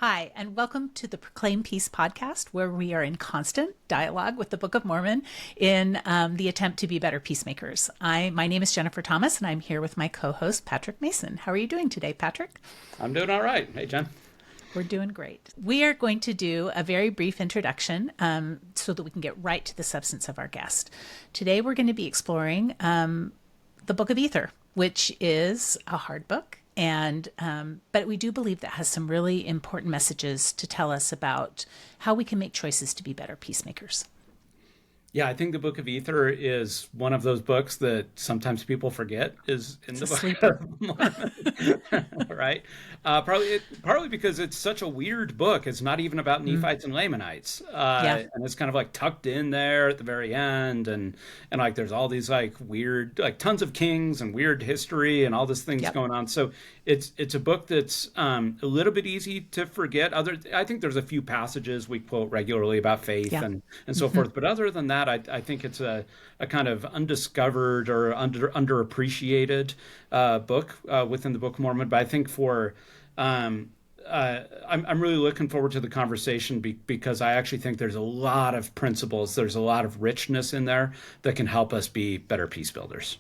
Hi, and welcome to the Proclaim Peace podcast, where we are in constant dialogue with the Book of Mormon in the attempt to be better peacemakers. My name is Jennifer Thomas, and I'm here with my co-host, Patrick Mason. How are you doing today, Patrick? I'm doing all right. Hey, Jen. We're doing great. We are going to do a very brief introduction so that we can get right to the substance of our guest. Today, we're going to be exploring the Book of Ether, which is a hard book. And but we do believe that has some really important messages to tell us about how we can make choices to be better peacemakers. Yeah, I think the Book of Ether is one of those books that sometimes people forget is in It's a the Book of sleeper. Mormon, right? Partly because it's such a weird book. It's not even about Nephites and Lamanites, Yeah. and it's kind of like tucked in there at the very end, and like there's all these like weird, like tons of kings and weird history and all these things Yep. going on. So it's a book that's a little bit easy to forget. I think there's a few passages we quote regularly about faith Yeah. and so forth, but other than that, I think it's a kind of undiscovered or underappreciated book within the Book of Mormon. But I think I'm really looking forward to the conversation because I actually think there's a lot of principles, there's a lot of richness in there that can help us be better peace builders.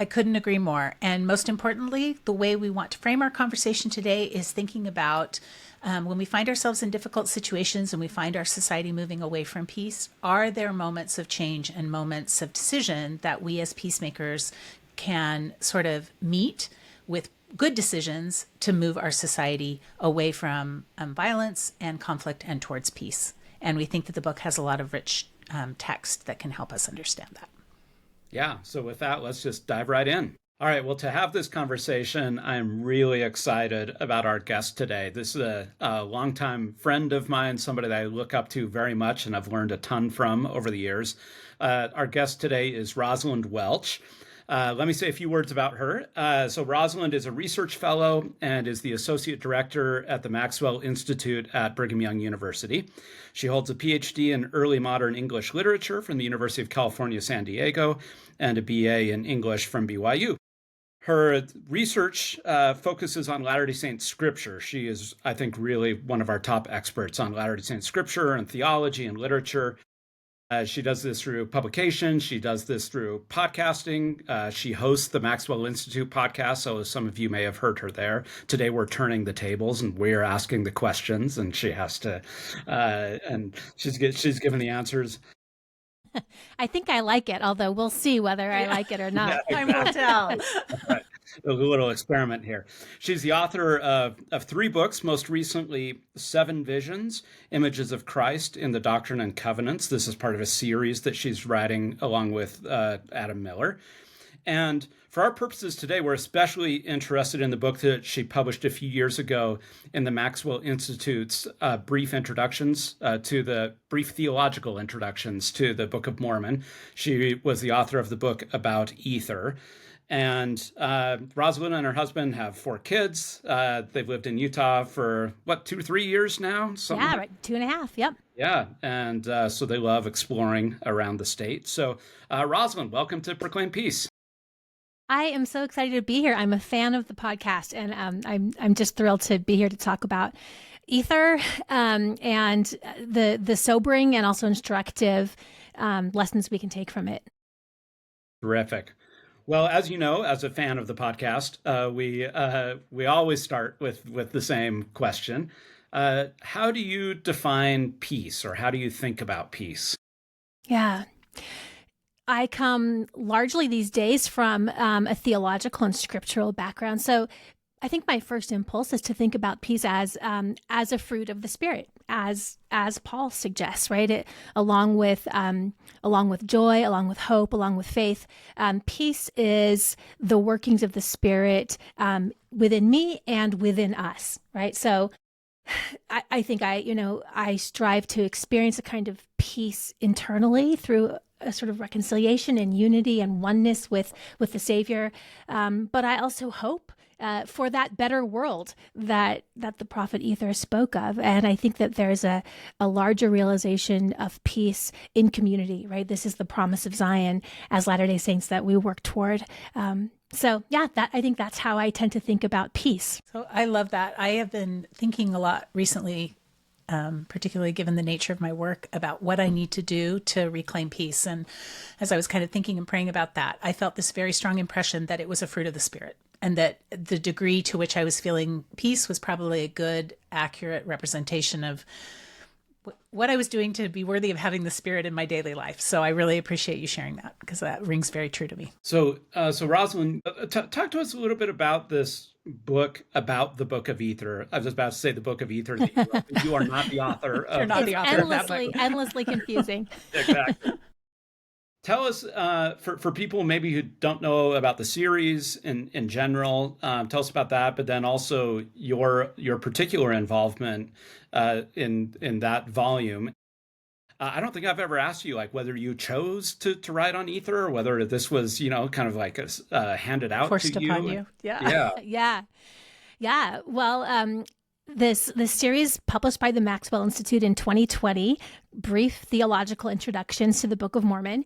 I couldn't agree more. And most importantly, the way we want to frame our conversation today is thinking about when we find ourselves in difficult situations and we find our society moving away from peace, are there moments of change and moments of decision that we as peacemakers can sort of meet with good decisions to move our society away from violence and conflict and towards peace? And we think that the book has a lot of rich text that can help us understand that. Yeah, so with that, let's just dive right in. All right, well, to have this conversation, I'm really excited about our guest today. This is a longtime friend of mine, somebody that I look up to very much and I've learned a ton from over the years. Our guest today is Rosalynde Welch. Let me say a few words about her. So Rosalynde is a research fellow and is the associate director at the Maxwell Institute at Brigham Young University. She holds a PhD in early modern English literature from the University of California, San Diego, and a BA in English from BYU. Her research focuses on Latter-day Saint scripture. She is, I think, really one of our top experts on Latter-day Saint scripture and theology and literature. She does this through publication. She does this through podcasting. She hosts the Maxwell Institute podcast, so some of you may have heard her there. Today we're turning the tables and we're asking the questions, and she has to, and she's given the answers. I think I like it, although we'll see whether I like it or Yeah, not. Time will tell. right. A little experiment here. She's the author of 3 books, most recently 7 Visions, Images of Christ in the Doctrine and Covenants. This is part of a series that she's writing along with Adam Miller. And for our purposes today, we're especially interested in the book that she published a few years ago in the Maxwell Institute's brief theological introductions to the Book of Mormon. She was the author of the book about Ether. And Rosalynde and her husband have 4 kids. They've lived in Utah for, 2 or 3 years now? Yeah, right. 2.5. Yep. Yeah, and so they love exploring around the state. So Rosalynde, welcome to Proclaim Peace. I am so excited to be here. I'm a fan of the podcast, and I'm just thrilled to be here to talk about Ether and the sobering and also instructive lessons we can take from it. Terrific. Well, as you know, as a fan of the podcast, we always start with the same question. How do you define peace, or how do you think about peace? Yeah. I come largely these days from a theological and scriptural background. So I think my first impulse is to think about peace as a fruit of the Spirit, as Paul suggests, right? Along with joy, along with hope, along with faith. Peace is the workings of the Spirit within me and within us, right? So I think I strive to experience a kind of peace internally through a sort of reconciliation and unity and oneness with the Savior. But I also hope for that better world that the prophet Ether spoke of. And I think that there's a larger realization of peace in community, right? This is the promise of Zion as Latter-day Saints that we work toward. So yeah, I think that's how I tend to think about peace. So I love that. I have been thinking a lot recently, particularly given the nature of my work, about what I need to do to reclaim peace. And as I was kind of thinking and praying about that, I felt this very strong impression that it was a fruit of the Spirit, and that the degree to which I was feeling peace was probably a good, accurate representation of what I was doing to be worthy of having the Spirit in my daily life. So I really appreciate you sharing that, because that rings very true to me. So, Rosalynde, talk to us a little bit about this book, about the Book of Ether. I was about to say the Book of Ether. That you are not the author of. You're not the author of that book. Endlessly confusing. Exactly. Tell us, for people maybe who don't know about the series in general, tell us about that, but then also your particular involvement in that volume. I don't think I've ever asked you like whether you chose to write on Ether, or whether this was, kind of like handed out Forced to upon you. you. Yeah. Yeah. Well, this series, published by the Maxwell Institute in 2020, Brief Theological Introductions to the Book of Mormon,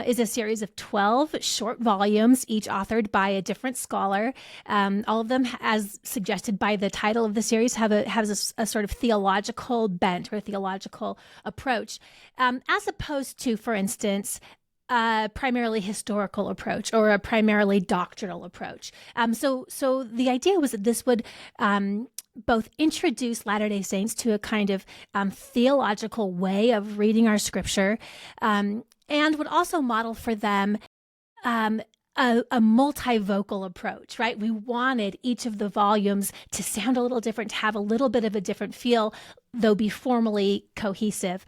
is a series of 12 short volumes, each authored by a different scholar. All of them, as suggested by the title of the series, has a sort of theological bent or theological approach, as opposed to, for instance, a primarily historical approach or a primarily doctrinal approach. So the idea was that this would both introduce Latter-day Saints to a kind of theological way of reading our scripture, and would also model for them a multivocal approach, right? We wanted each of the volumes to sound a little different, to have a little bit of a different feel, though be formally cohesive,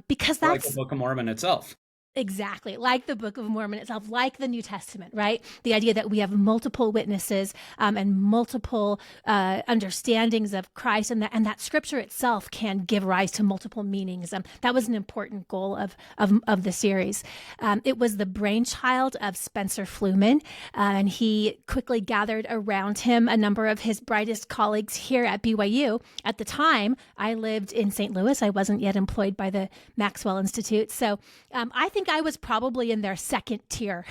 because that's like the Book of Mormon itself. Exactly. Like the Book of Mormon itself, like the New Testament, right? The idea that we have multiple witnesses and multiple understandings of Christ, and that scripture itself can give rise to multiple meanings. That was an important goal of the series. It was the brainchild of Spencer Fluman, and he quickly gathered around him a number of his brightest colleagues here at BYU. At the time, I lived in St. Louis. I wasn't yet employed by the Maxwell Institute. So I think I was probably in their second tier.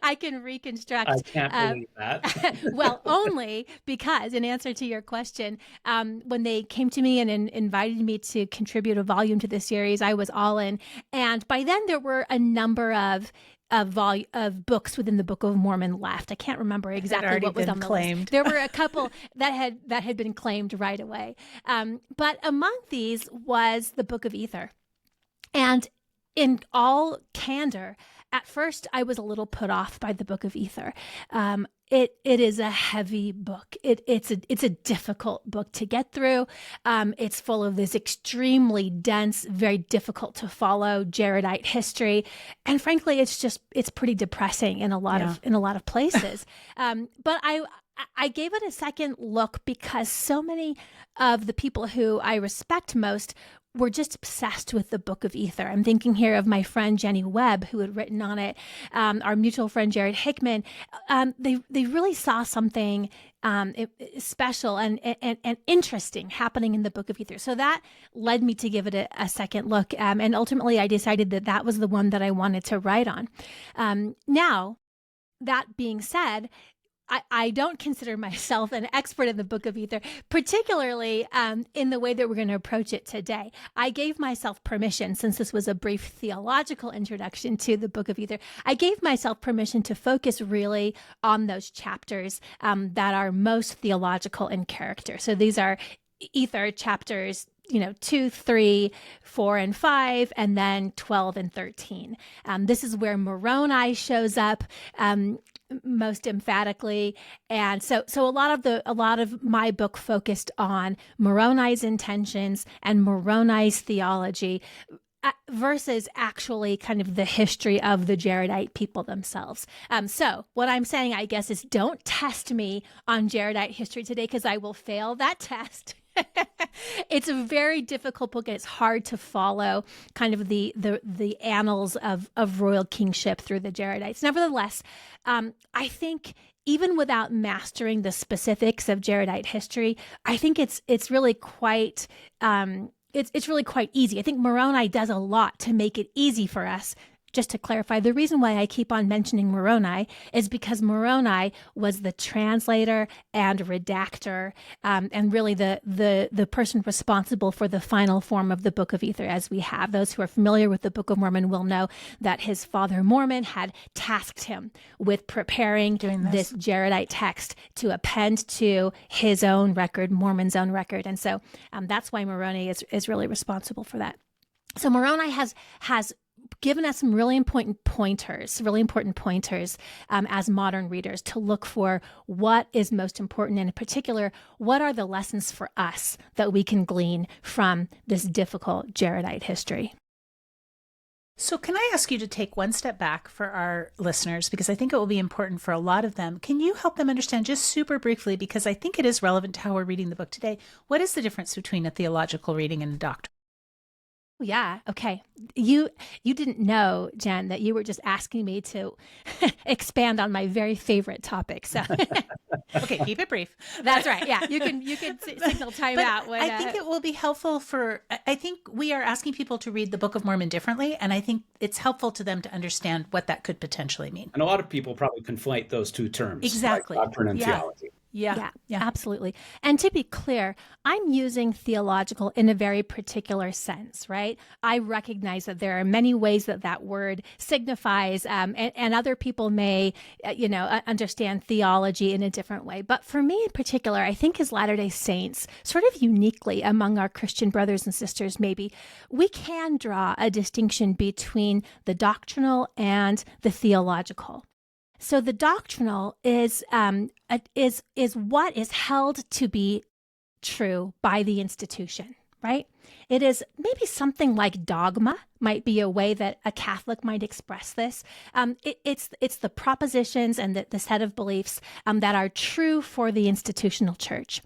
I can reconstruct. I can't believe that. Well, only because, in answer to your question, when they came to me and invited me to contribute a volume to the series, I was all in. And by then, there were a number of books within the Book of Mormon left. I can't remember exactly what was on the list. There were a couple that had been claimed right away. But among these was the Book of Ether. And in all candor, at first I was a little put off by the Book of Ether. It is a heavy book. It's a difficult book to get through. It's full of this extremely dense, very difficult to follow Jaredite history, and frankly, it's pretty depressing in a lot of places. But I gave it a second look because so many of the people who I respect most were just obsessed with the Book of Ether. I'm thinking here of my friend Jenny Webb, who had written on it, our mutual friend Jared Hickman. They really saw something special and interesting happening in the Book of Ether. So that led me to give it a second look. And ultimately, I decided that was the one that I wanted to write on. Now, that being said, I don't consider myself an expert in the Book of Ether, particularly in the way that we're going to approach it today. I gave myself permission, since this was a brief theological introduction to the Book of Ether, I gave myself permission to focus really on those chapters that are most theological in character. So these are Ether chapters 2, 3, 4, and 5, and then 12 and 13. This is where Moroni shows up most emphatically, and so a lot of my book focused on Moroni's intentions and Moroni's theology versus actually kind of the history of the Jaredite people themselves. So what I'm saying, I guess, is don't test me on Jaredite history today, because I will fail that test. It's a very difficult book, and it's hard to follow kind of the annals of royal kingship through the Jaredites. Nevertheless, I think even without mastering the specifics of Jaredite history, I think it's really quite it's really quite easy. I think Moroni does a lot to make it easy for us just to clarify, the reason why I keep on mentioning Moroni is because Moroni was the translator and redactor, and really the person responsible for the final form of the Book of Ether as we have. Those who are familiar with the Book of Mormon will know that his father Mormon had tasked him with preparing this Jaredite text to append to his own record, Mormon's own record. And so that's why Moroni is really responsible for that. So Moroni has given us some really important pointers as modern readers to look for what is most important, and in particular, what are the lessons for us that we can glean from this difficult Jaredite history. So can I ask you to take one step back for our listeners, because I think it will be important for a lot of them. Can you help them understand just super briefly, because I think it is relevant to how we're reading the book today, what is the difference between a theological reading and a doctrine? Yeah. Okay. You didn't know, Jen, that you were just asking me to expand on my very favorite topic. So okay, keep it brief. That's right. Yeah. You can signal time out. When, I think it will be helpful I think we are asking people to read the Book of Mormon differently. And I think it's helpful to them to understand what that could potentially mean. And a lot of people probably conflate those two terms. Exactly. Like doctrine and theology. Yeah, absolutely. And to be clear, I'm using theological in a very particular sense, right? I recognize that there are many ways that word signifies, and other people may, understand theology in a different way. But for me in particular, I think as Latter-day Saints, sort of uniquely among our Christian brothers and sisters, maybe, we can draw a distinction between the doctrinal and the theological. So the doctrinal is what is held to be true by the institution, right? It is maybe something like dogma might be a way that a Catholic might express this. It's the propositions and the set of beliefs that are true for the institutional church.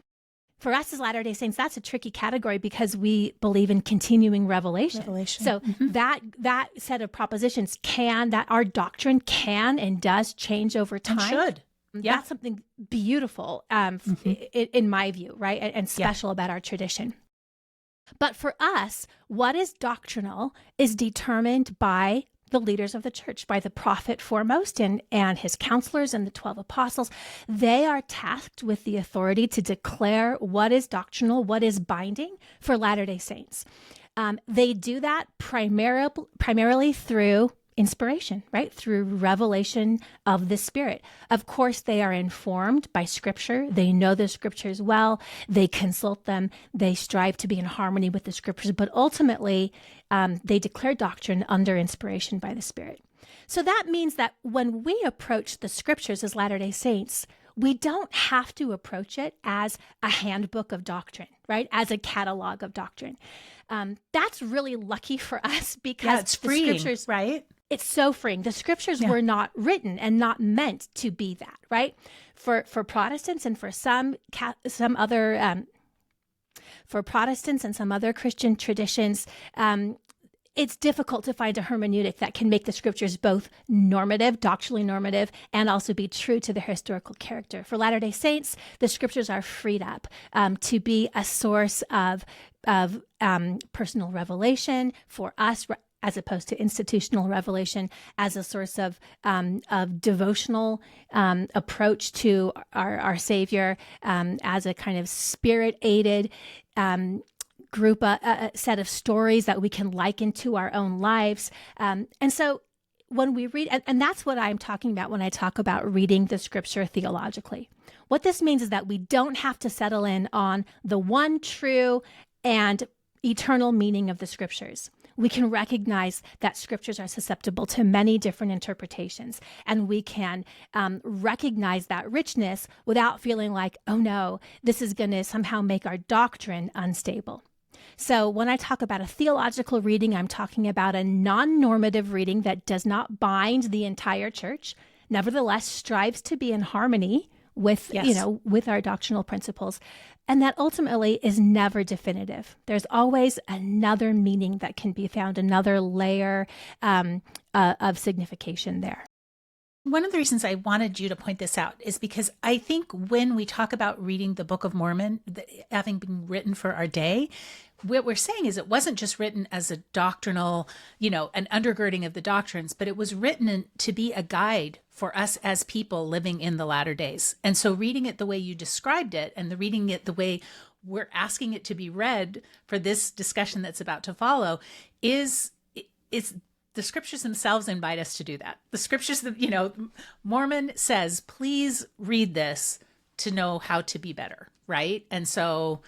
For us as Latter-day Saints, that's a tricky category because we believe in continuing revelation. So that set of propositions our doctrine can and does change over time. And should. Yeah. That's something beautiful in my view, right? And special about our tradition. But for us, what is doctrinal is determined by the leaders of the church, by the prophet foremost and his counselors and the 12 apostles. They are tasked with the authority to declare what is doctrinal, what is binding for Latter-day Saints. They do that primarily through inspiration, right? Through revelation of the Spirit. Of course, they are informed by Scripture. They know the Scriptures well. They consult them. They strive to be in harmony with the Scriptures. But ultimately, they declare doctrine under inspiration by the Spirit. So that means that when we approach the Scriptures as Latter-day Saints, we don't have to approach it as a handbook of doctrine, right? As a catalog of doctrine. That's really lucky for us because it's freeing, the Scriptures, right? It's so freeing. The Scriptures were not written and not meant to be that, right? For Protestants and for some other for Protestants and some other Christian traditions, it's difficult to find a hermeneutic that can make the Scriptures both normative, doctrinally normative, and also be true to their historical character. For Latter-day Saints, the Scriptures are freed up to be a source of personal revelation for us, as opposed to institutional revelation, as a source of devotional approach to our Savior, as a kind of Spirit-aided group, a set of stories that we can liken to our own lives. And so when we read, and that's what I'm talking about when I talk about reading the Scripture theologically. What this means is that we don't have to settle in on the one true and eternal meaning of the Scriptures. We can recognize that Scriptures are susceptible to many different interpretations, and we can recognize that richness without feeling like, oh no, this is going to somehow make our doctrine unstable. So when I talk about a theological reading, I'm talking about a non-normative reading that does not bind the entire church, nevertheless strives to be in harmony with, with our doctrinal principles. And that ultimately is never definitive. There's always another meaning that can be found, another layer of signification there. One of the reasons I wanted you to point this out is because I think when we talk about reading the Book of Mormon, having been written for our day, what we're saying is it wasn't just written as a doctrinal, an undergirding of the doctrines, but it was written to be a guide for us as people living in the latter days. And so reading it the way you described it, and reading it the way we're asking it to be read for this discussion that's about to follow, is the scriptures themselves invite us to do that. The scriptures that, Mormon says, please read this to know how to be better, right? And so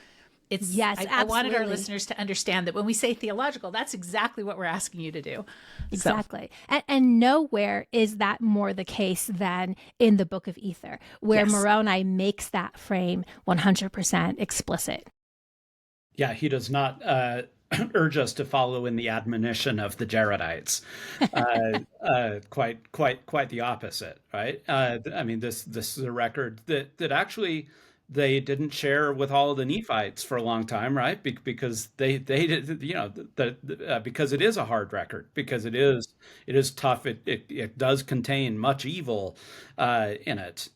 yes, I wanted our listeners to understand that when we say theological, that's exactly what we're asking you to do. Exactly. So. And nowhere is that more the case than in the Book of Ether, where Moroni makes that frame 100% explicit. Yeah, he does not urge us to follow in the admonition of the Jaredites. Quite the opposite, right? I mean, this is a record that actually they didn't share with all of the Nephites for a long time, right? Because they did, because it is a hard record, because it is tough. It does contain much evil in it,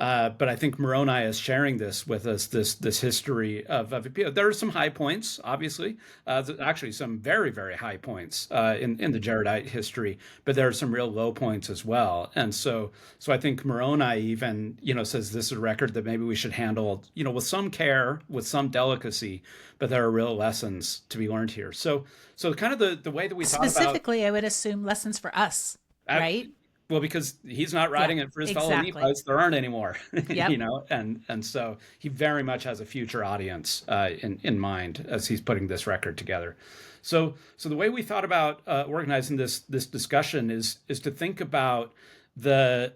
but I think Moroni is sharing this with us, this history of there are some high points, obviously, actually some very, very high points in the Jaredite history, but there are some real low points as well. And so I think Moroni even, says this is a record that maybe we should handle, with some care, with some delicacy, but there are real lessons to be learned here. So kind of the way that we thought about... Specifically, I would assume lessons for us, right? Well, because he's not writing it for his fellow Nephites, there aren't anymore, and so he very much has a future audience in mind as he's putting this record together. So the way we thought about organizing this discussion is to think about the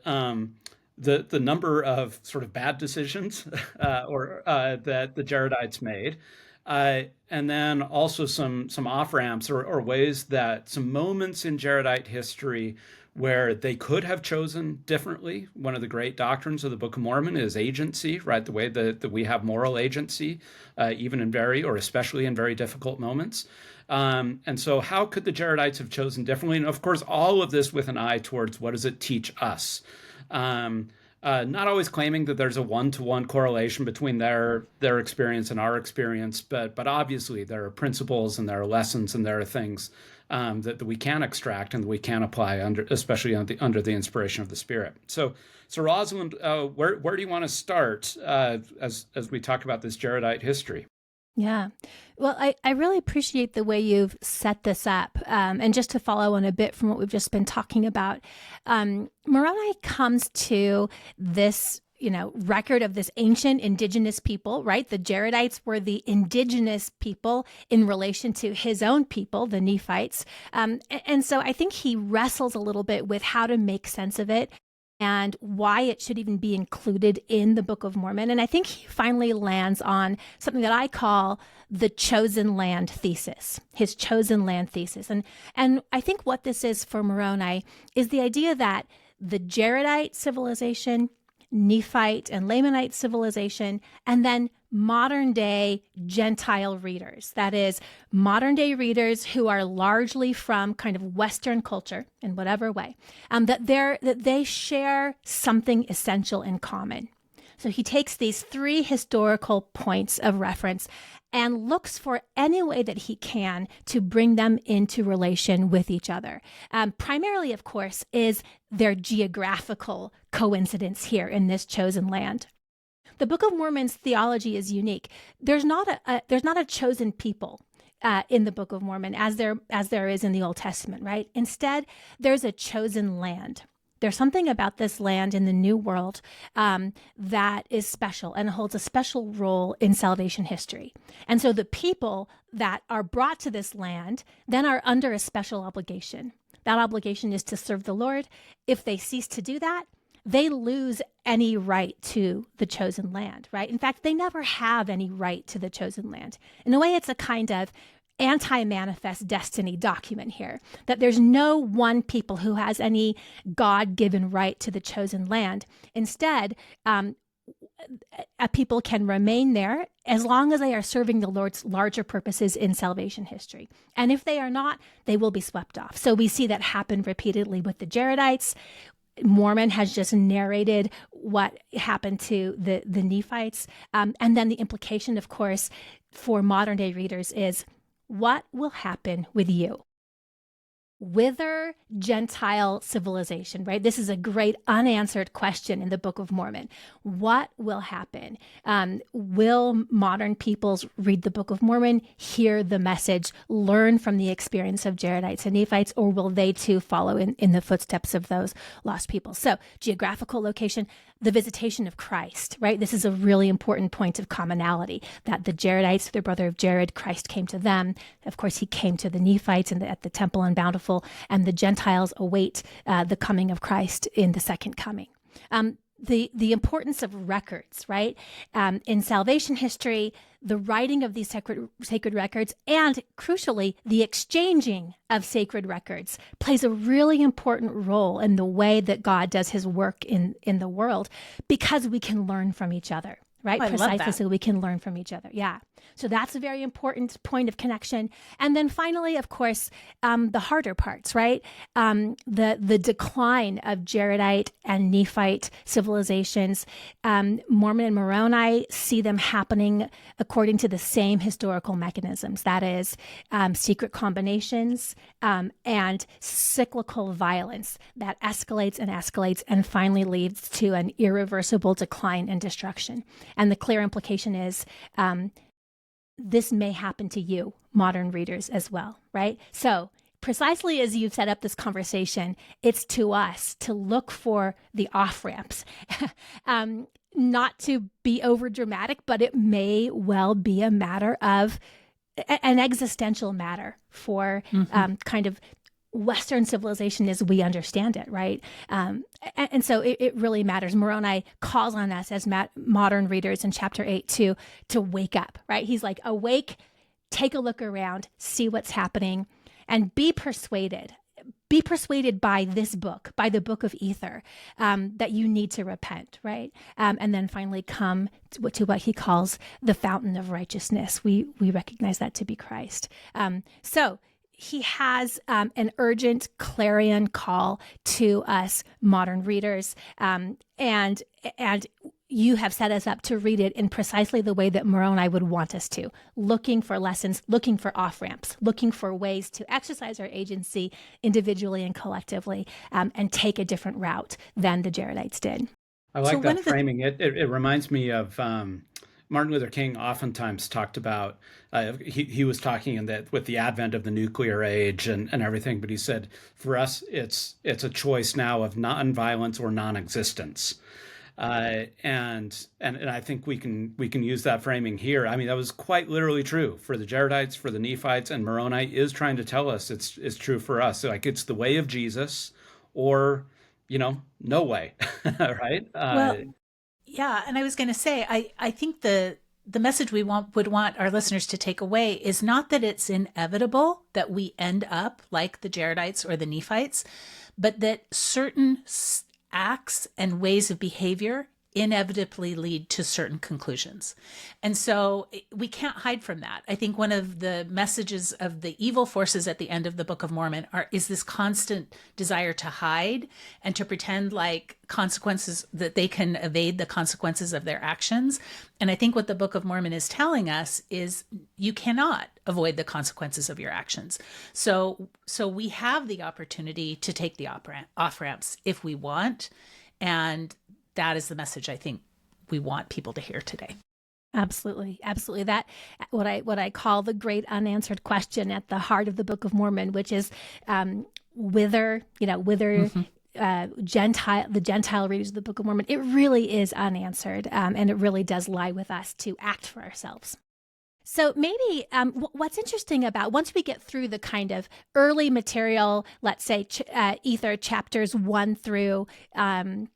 number of sort of bad decisions that the Jaredites made. And then also some off ramps or ways that some moments in Jaredite history where they could have chosen differently. One of the great doctrines of the Book of Mormon is agency, right? The way that we have moral agency, even in especially in very difficult moments. And so how could the Jaredites have chosen differently? And of course, all of this with an eye towards what does it teach us? Not always claiming that there's a one-to-one correlation between their experience and our experience, but obviously there are principles and there are lessons and there are things that we can extract and that we can apply especially under the inspiration of the Spirit. So Rosalynde, where do you want to start as we talk about this Jaredite history? Yeah. Well, I really appreciate the way you've set this up. And just to follow on a bit from what we've just been talking about, Moroni comes to this record of this ancient indigenous people, right? The Jaredites were the indigenous people in relation to his own people, the Nephites. And so I think he wrestles a little bit with how to make sense of it and why it should even be included in the Book of Mormon. And I think he finally lands on something that I call the chosen land thesis, his chosen land thesis. And I think what this is for Moroni is the idea that the Jaredite civilization, Nephite and Lamanite civilization, and then modern day Gentile readers. That is, modern day readers who are largely from kind of Western culture in whatever way, that they share something essential in common. So he takes these three historical points of reference and looks for any way that he can to bring them into relation with each other. Primarily, of course, is their geographical coincidence here in this chosen land. The Book of Mormon's theology is unique. There's not a chosen people in the Book of Mormon as there is in the Old Testament, right? Instead, there's a chosen land. There's something about this land in the New World that is special and holds a special role in salvation history. And so the people that are brought to this land then are under a special obligation. That obligation is to serve the Lord. If they cease to do that, they lose any right to the chosen land, right? In fact, they never have any right to the chosen land. In a way, it's a kind of anti-manifest destiny document here, that there's no one people who has any God-given right to the chosen land. Instead, a people can remain there as long as they are serving the Lord's larger purposes in salvation history. And if they are not, they will be swept off. So we see that happen repeatedly with the Jaredites. Mormon has just narrated what happened to the Nephites. And then the implication, of course, for modern day readers is, what will happen with you? Whither Gentile civilization, right? This is a great unanswered question in the Book of Mormon. What will happen? Will modern peoples read the Book of Mormon, hear the message, learn from the experience of Jaredites and Nephites, or will they too follow in the footsteps of those lost people? So, geographical location, the visitation of Christ, right? This is a really important point of commonality, that the Jaredites, the brother of Jared, Christ came to them. Of course, he came to the Nephites at the temple in Bountiful, and the Gentiles await the coming of Christ in the second coming. The importance of records, right? In salvation history, the writing of these sacred records, and crucially, the exchanging of sacred records plays a really important role in the way that God does his work in the world, because we can learn from each other, right? Oh, I love Precisely, that. so we can learn from each other. Yeah. So that's a very important point of connection. And then finally, of course, the harder parts, right? The decline of Jaredite and Nephite civilizations. Mormon and Moroni see them happening according to the same historical mechanisms. That is, secret combinations and cyclical violence that escalates and finally leads to an irreversible decline and destruction. And the clear implication is, this may happen to you, modern readers, as well, right? So precisely as you've set up this conversation, it's to us to look for the off-ramps, not to be over dramatic, but it may well be a matter of an existential matter for kind of Western civilization as we understand it, right? And so it really matters. Moroni calls on us as modern readers in chapter 8 to wake up, right? He's like, awake, take a look around, see what's happening, and be persuaded. Be persuaded by this book, by the book of Ether, that you need to repent, right? And then finally come to what he calls the fountain of righteousness. We recognize that to be Christ. So he has an urgent clarion call to us modern readers, and you have set us up to read it in precisely the way that Moroni would want us to, looking for lessons, looking for off-ramps, looking for ways to exercise our agency individually and collectively, and take a different route than the Jaredites did. I like that framing. It reminds me of Martin Luther King oftentimes talked about, he was talking in that with the advent of the nuclear age and everything, but he said, for us, it's a choice now of nonviolence or non-existence. And I think we can use that framing here. I mean, that was quite literally true for the Jaredites, for the Nephites, and Moroni is trying to tell us it's true for us. So, like, it's the way of Jesus or, no way, right? Yeah, and I was going to say, I think the message we would want our listeners to take away is not that it's inevitable that we end up like the Jaredites or the Nephites, but that certain acts and ways of behavior inevitably lead to certain conclusions. And so we can't hide from that. I think one of the messages of the evil forces at the end of the Book of Mormon is this constant desire to hide and to pretend like consequences, that they can evade the consequences of their actions. And I think what the Book of Mormon is telling us is you cannot avoid the consequences of your actions. So we have the opportunity to take the off-ramps if we want. And that is the message I think we want people to hear today. Absolutely. Absolutely. That what I call the great unanswered question at the heart of the Book of Mormon, which is whither the Gentile readers of the Book of Mormon, it really is unanswered. And it really does lie with us to act for ourselves. So maybe what's interesting about, once we get through the kind of early material, let's say Ether chapters 1 through 5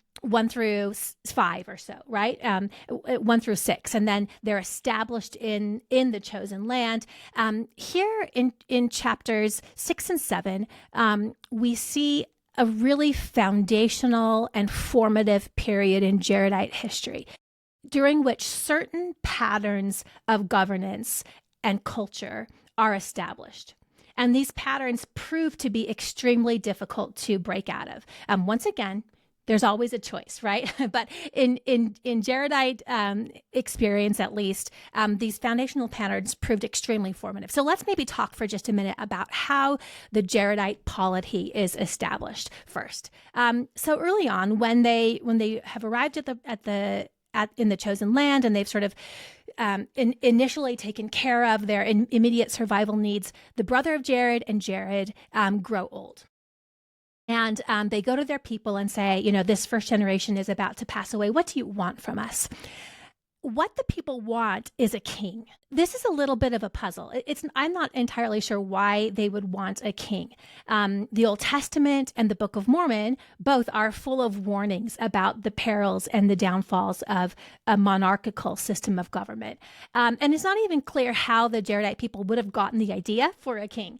or so, right? 1 through 6, and then they're established in the chosen land. Here in chapters 6 and 7, we see a really foundational and formative period in Jaredite history, during which certain patterns of governance and culture are established. And these patterns prove to be extremely difficult to break out of. Once again, There's always a choice, right? But in Jaredite experience, at least, these foundational patterns proved extremely formative. So let's maybe talk for just a minute about how the Jaredite polity is established first. So early on, when they have arrived in the chosen land, and they've sort of initially taken care of their immediate survival needs, the brother of Jared and Jared grow old. And they go to their people and say, this first generation is about to pass away. What do you want from us? What the people want is a king. This is a little bit of a puzzle. I'm not entirely sure why they would want a king. The Old Testament and the Book of Mormon both are full of warnings about the perils and the downfalls of a monarchical system of government. And it's not even clear how the Jaredite people would have gotten the idea for a king.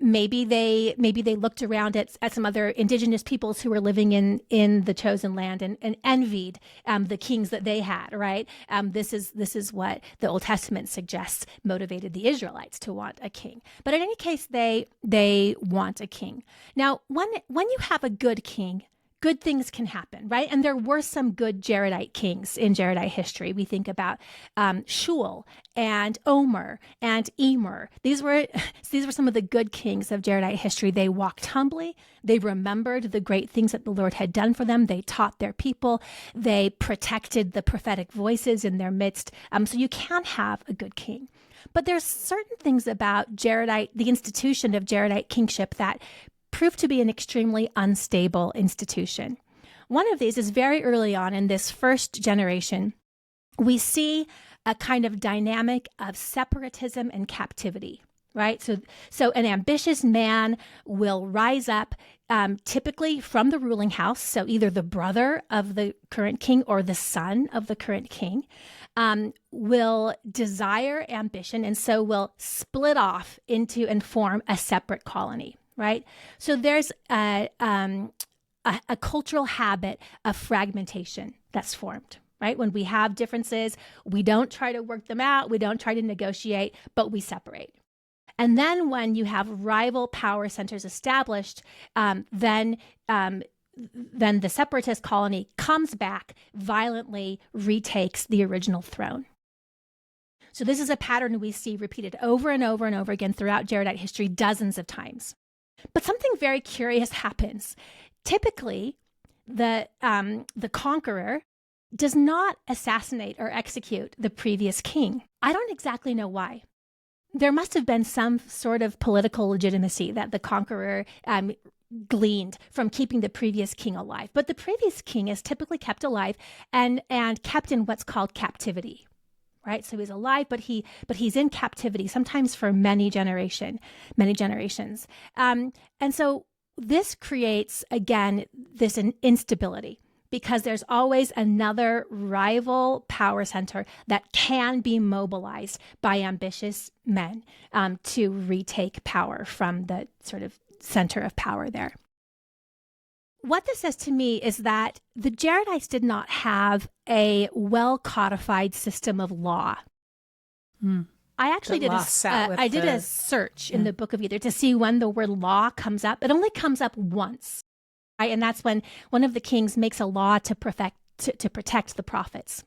Maybe they looked around at some other indigenous peoples who were living in the chosen land and envied the kings that they had, right? This is what the Old Testament suggests motivated the Israelites to want a king. But in any case, they want a king. Now, when you have a good king, good things can happen, right? And there were some good Jaredite kings in Jaredite history. We think about Shul and Omer and Emer. These were some of the good kings of Jaredite history. They walked humbly. They remembered the great things that the Lord had done for them. They taught their people. They protected the prophetic voices in their midst. So you can have a good king. But there's certain things about Jaredite, the institution of Jaredite kingship, that proved to be an extremely unstable institution. One of these is very early on in this first generation. We see a kind of dynamic of separatism and captivity, right? So an ambitious man will rise up, typically from the ruling house, so either the brother of the current king or the son of the current king, will desire ambition, and so will split off into and form a separate colony. Right? So there's a cultural habit of fragmentation that's formed, right? When we have differences, we don't try to work them out, we don't try to negotiate, but we separate. And then when you have rival power centers established, then the separatist colony comes back, violently retakes the original throne. So this is a pattern we see repeated over and over and over again throughout Jaredite history, dozens of times. But something very curious happens. Typically, the conqueror does not assassinate or execute the previous king. I don't exactly know why. There must have been some sort of political legitimacy that the conqueror gleaned from keeping the previous king alive. But the previous king is typically kept alive and kept in what's called captivity. Right, so he's alive, but he's in captivity, sometimes for many generations. And so this creates, again, this instability, because there's always another rival power center that can be mobilized by ambitious men to retake power from the sort of center of power there. What this says to me is that the Jaredites did not have a well-codified system of law. I actually did a search in the Book of Ether to see when the word law comes up. It only comes up once, right? And that's when one of the kings makes a law to protect the prophets.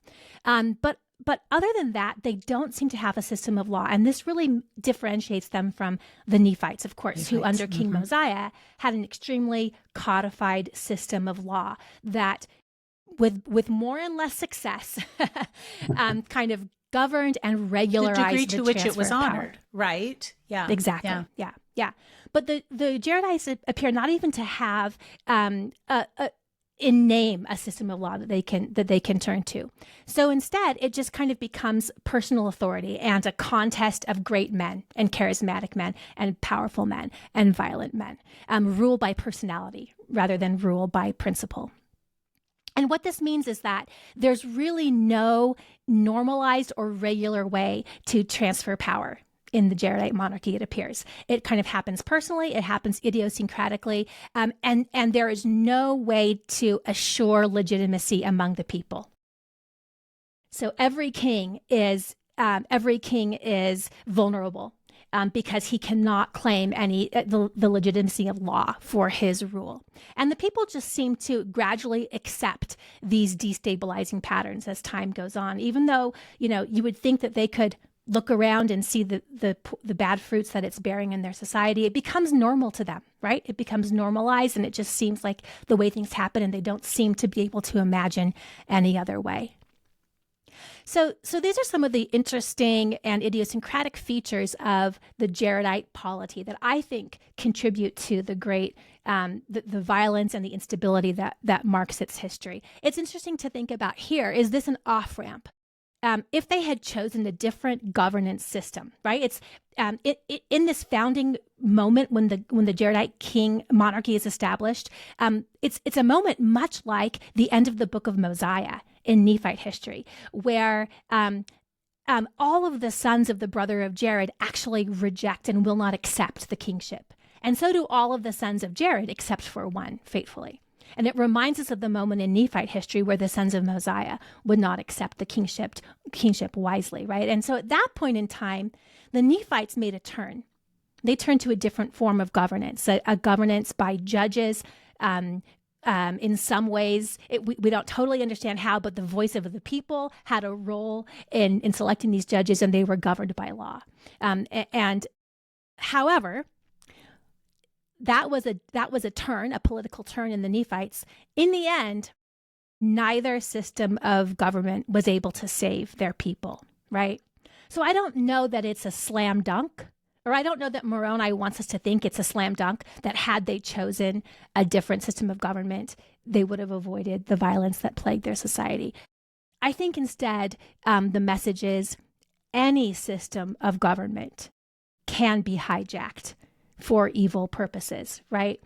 But other than that, they don't seem to have a system of law. And this really differentiates them from the Nephites, of course, who under King Mosiah had an extremely codified system of law that, with more and less success, kind of governed and regularized the degree to which it was honored. Right? Yeah. Exactly. Yeah. But the Jaredites appear not even to have in name a system of law that they can turn to. So instead, it just kind of becomes personal authority and a contest of great men and charismatic men and powerful men and violent men, rule by personality rather than rule by principle. And what this means is that there's really no normalized or regular way to transfer power in the Jaredite monarchy, it appears. It kind of happens personally, it happens idiosyncratically, and there is no way to assure legitimacy among the people. So every king is vulnerable. because he cannot claim any the legitimacy of law for his rule. And the people just seem to gradually accept these destabilizing patterns as time goes on, even though, you would think that they could look around and see the bad fruits that it's bearing in their society. It becomes normal to them, right? It becomes normalized, and it just seems like the way things happen, and they don't seem to be able to imagine any other way. So these are some of the interesting and idiosyncratic features of the Jaredite polity that I think contribute to the great the violence and the instability that marks its history. It's interesting to think about here, is this an off-ramp? If they had chosen a different governance system, right? It's in this founding moment when the Jaredite king monarchy is established. It's a moment much like the end of the book of Mosiah in Nephite history, where all of the sons of the brother of Jared actually reject and will not accept the kingship, and so do all of the sons of Jared, except for one, faithfully. And it reminds us of the moment in Nephite history where the sons of Mosiah would not accept the kingship wisely, right? And so at that point in time, the Nephites made a turn. They turned to a different form of governance, a governance by judges. In some ways, we don't totally understand how, but the voice of the people had a role in selecting these judges, and they were governed by law. And however, that was a turn, a political turn in the Nephites. In the end, neither system of government was able to save their people, right? So I don't know that it's a slam dunk, or I don't know that Moroni wants us to think it's a slam dunk, that had they chosen a different system of government, they would have avoided the violence that plagued their society. I think instead, the message is any system of government can be hijacked for evil purposes, right?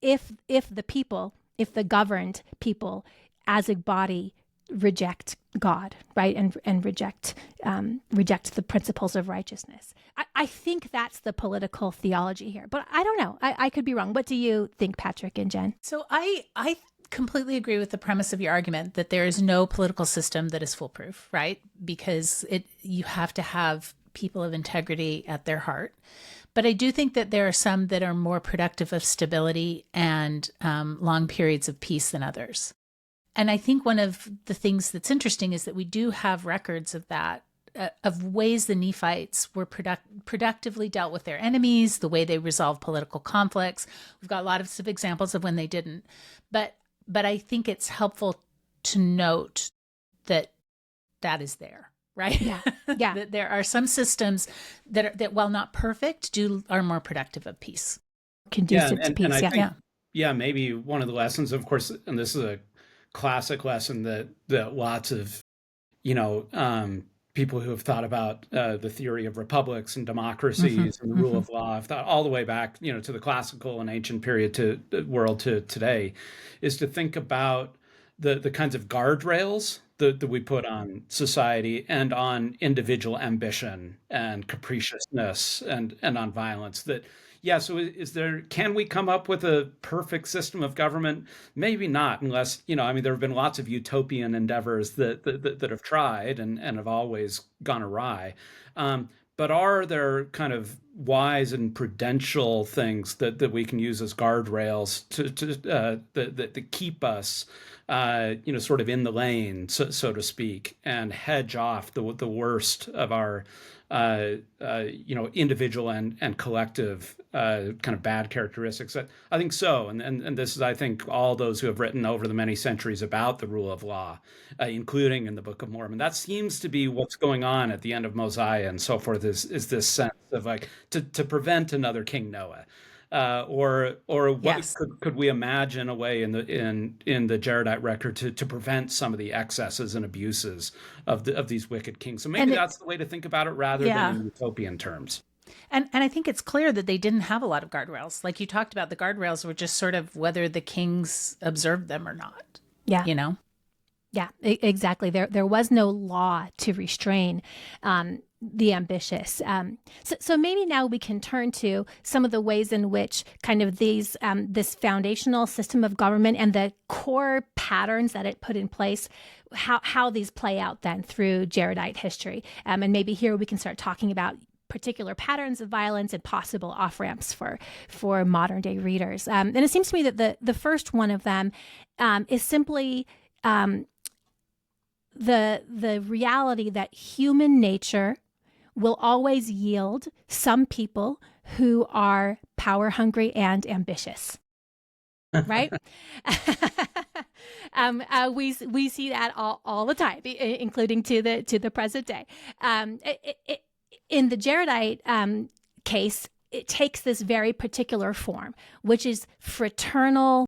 If the governed people as a body reject God, right, and reject the principles of righteousness. I think that's the political theology here, but I don't know. I could be wrong. What do you think, Patrick and Jen? So I completely agree with the premise of your argument that there is no political system that is foolproof, right? Because you have to have people of integrity at their heart. But I do think that there are some that are more productive of stability and long periods of peace than others. And I think one of the things that's interesting is that we do have records of that, of ways the Nephites were productively dealt with their enemies, the way they resolved political conflicts. We've got lots of examples of when they didn't. But I think it's helpful to note that is there. Right? Yeah. That there are some systems that while not perfect, are more productive of peace. Conducive to peace. And I think, maybe one of the lessons, of course, and this is a classic lesson that lots of, people who have thought about the theory of republics and democracies and the rule of law, have thought all the way back, to the classical and ancient period to the world to today, is to think about the kinds of guardrails that we put on society and on individual ambition and capriciousness and on violence. So can we come up with a perfect system of government? Maybe not, unless, there have been lots of utopian endeavors that have tried and have always gone awry. But are there kind of wise and prudential things that we can use as guardrails that keep us, sort of in the lane, so to speak, and hedge off the worst of our, individual and collective kind of bad characteristics? I think so. And this is, I think, all those who have written over the many centuries about the rule of law, including in the Book of Mormon. That seems to be what's going on at the end of Mosiah and so forth, is this sense of like to prevent another King Noah. Or what Yes. could we imagine a way in the Jaredite record to prevent some of the excesses and abuses of these wicked kings? So maybe that's the way to think about it rather than in utopian terms. And I think it's clear that they didn't have a lot of guardrails. Like you talked about, the guardrails were just sort of whether the kings observed them or not. Yeah. Yeah, exactly. There was no law to restrain the ambitious. So maybe now we can turn to some of the ways in which kind of this foundational system of government and the core patterns that it put in place, how these play out then through Jaredite history. And maybe here we can start talking about particular patterns of violence and possible off-ramps for modern day readers. And it seems to me that the first one of them is simply the reality that human nature will always yield some people who are power hungry and ambitious. Right? We see that all the time, including to the present day. In the Jaredite case, it takes this very particular form, which is fraternal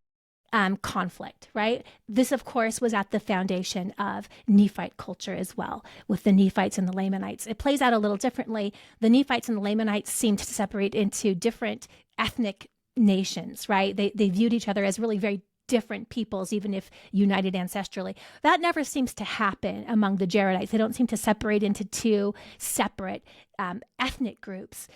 conflict, right? This, of course, was at the foundation of Nephite culture as well, with the Nephites and the Lamanites. It plays out a little differently. The Nephites and the Lamanites seem to separate into different ethnic nations, right? They viewed each other as really very different peoples, even if united ancestrally. That never seems to happen among the Jaredites. They don't seem to separate into two separate ethnic groups.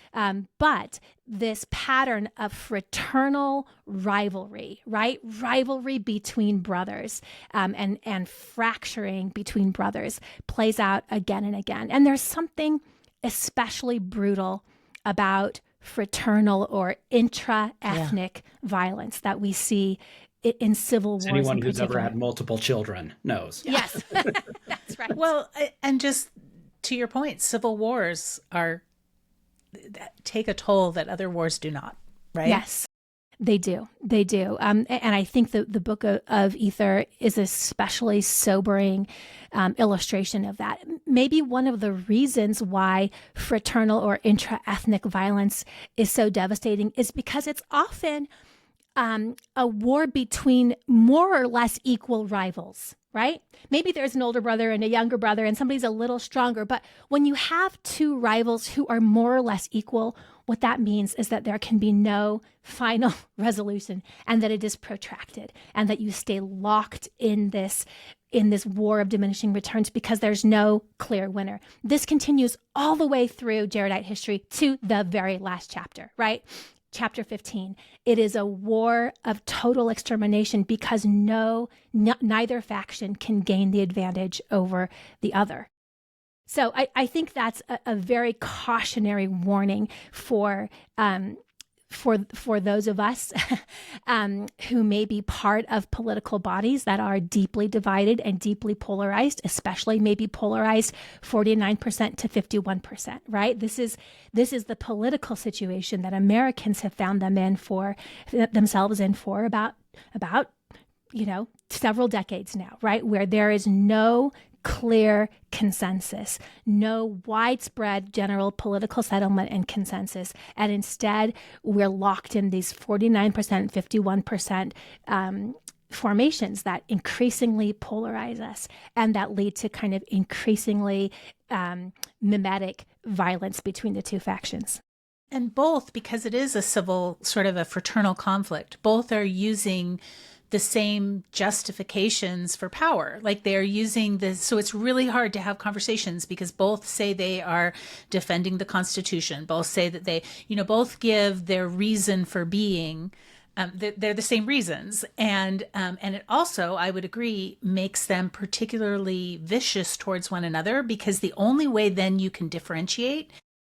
But this pattern of fraternal rivalry, right? Rivalry between brothers and fracturing between brothers plays out again and again. And there's something especially brutal about fraternal or intra-ethnic violence that we see in civil wars. Anyone who's ever had multiple children knows. Yes, that's right. Well, and just to your point, civil wars take a toll that other wars do not, right? Yes, they do. They do. And I think the book of Ether is a especially sobering illustration of that. Maybe one of the reasons why fraternal or intra-ethnic violence is so devastating is because it's often a war between more or less equal rivals, right? Maybe there's an older brother and a younger brother and somebody's a little stronger, but when you have two rivals who are more or less equal, what that means is that there can be no final resolution and that it is protracted and that you stay locked in this war of diminishing returns because there's no clear winner. This continues all the way through Jaredite history to the very last chapter, right? Chapter 15, it is a war of total extermination because neither faction can gain the advantage over the other. So I think that's a very cautionary warning for those of us who may be part of political bodies that are deeply divided and deeply polarized, especially maybe polarized 49% to 51%, right? This is the political situation that Americans have found themselves in for about several decades now, right? Where there is no clear consensus, no widespread general political settlement and consensus. And instead, we're locked in these 49%, 51% formations that increasingly polarize us and that lead to kind of increasingly mimetic violence between the two factions. And both, because it is a civil, sort of a fraternal conflict, both are using the same justifications for power. Like they're using this. So it's really hard to have conversations because both say they are defending the Constitution. Both say that they, both give their reason for being. They're the same reasons. And it also, I would agree, makes them particularly vicious towards one another because the only way then you can differentiate,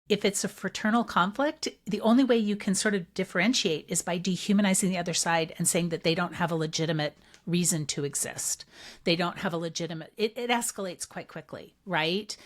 if it's a fraternal conflict, the only way you can sort of differentiate is by dehumanizing the other side and saying that they don't have a legitimate reason to exist. They don't have a legitimate, it escalates quite quickly, right?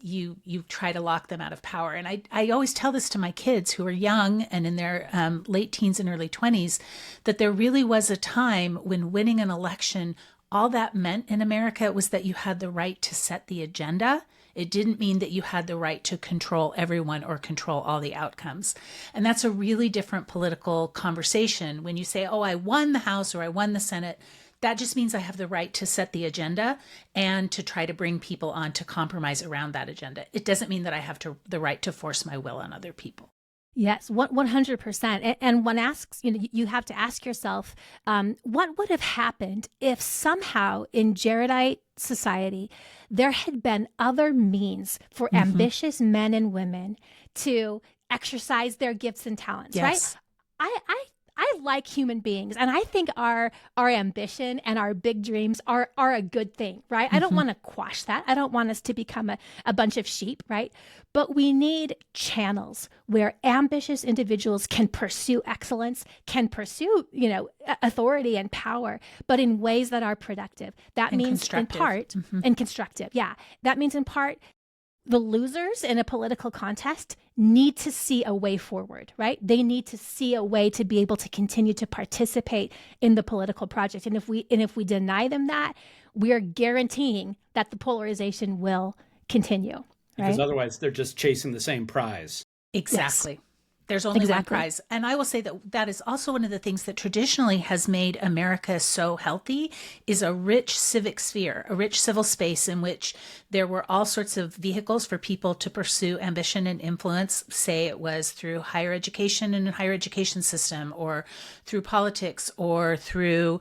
You try to lock them out of power. And I always tell this to my kids who are young and in their late teens and early 20s, that there really was a time when winning an election, all that meant in America was that you had the right to set the agenda. It didn't mean that you had the right to control everyone or control all the outcomes. And that's a really different political conversation. When you say, oh, I won the House or I won the Senate, that just means I have the right to set the agenda and to try to bring people on to compromise around that agenda. It doesn't mean that I have the right to force my will on other people. Yes, 100%. And one asks, you have to ask yourself, what would have happened if somehow in Jaredite society there had been other means for ambitious men and women to exercise their gifts and talents, yes. right? I like human beings, and I think our ambition and our big dreams are a good thing, right? I don't want to quash that. I don't want us to become a bunch of sheep, right? But we need channels where ambitious individuals can pursue excellence, can pursue, authority and power, but in ways that are productive. That means in part, and constructive. Yeah. That means in part, the losers in a political contest need to see a way forward, right? They need to see a way to be able to continue to participate in the political project. And if we deny them that, we are guaranteeing that the polarization will continue. Right? Because otherwise they're just chasing the same prize. Exactly. Yes. There's only one prize. And I will say that is also one of the things that traditionally has made America so healthy is a rich civic sphere, a rich civil space in which there were all sorts of vehicles for people to pursue ambition and influence, say it was through higher education and a higher education system, or through politics, or through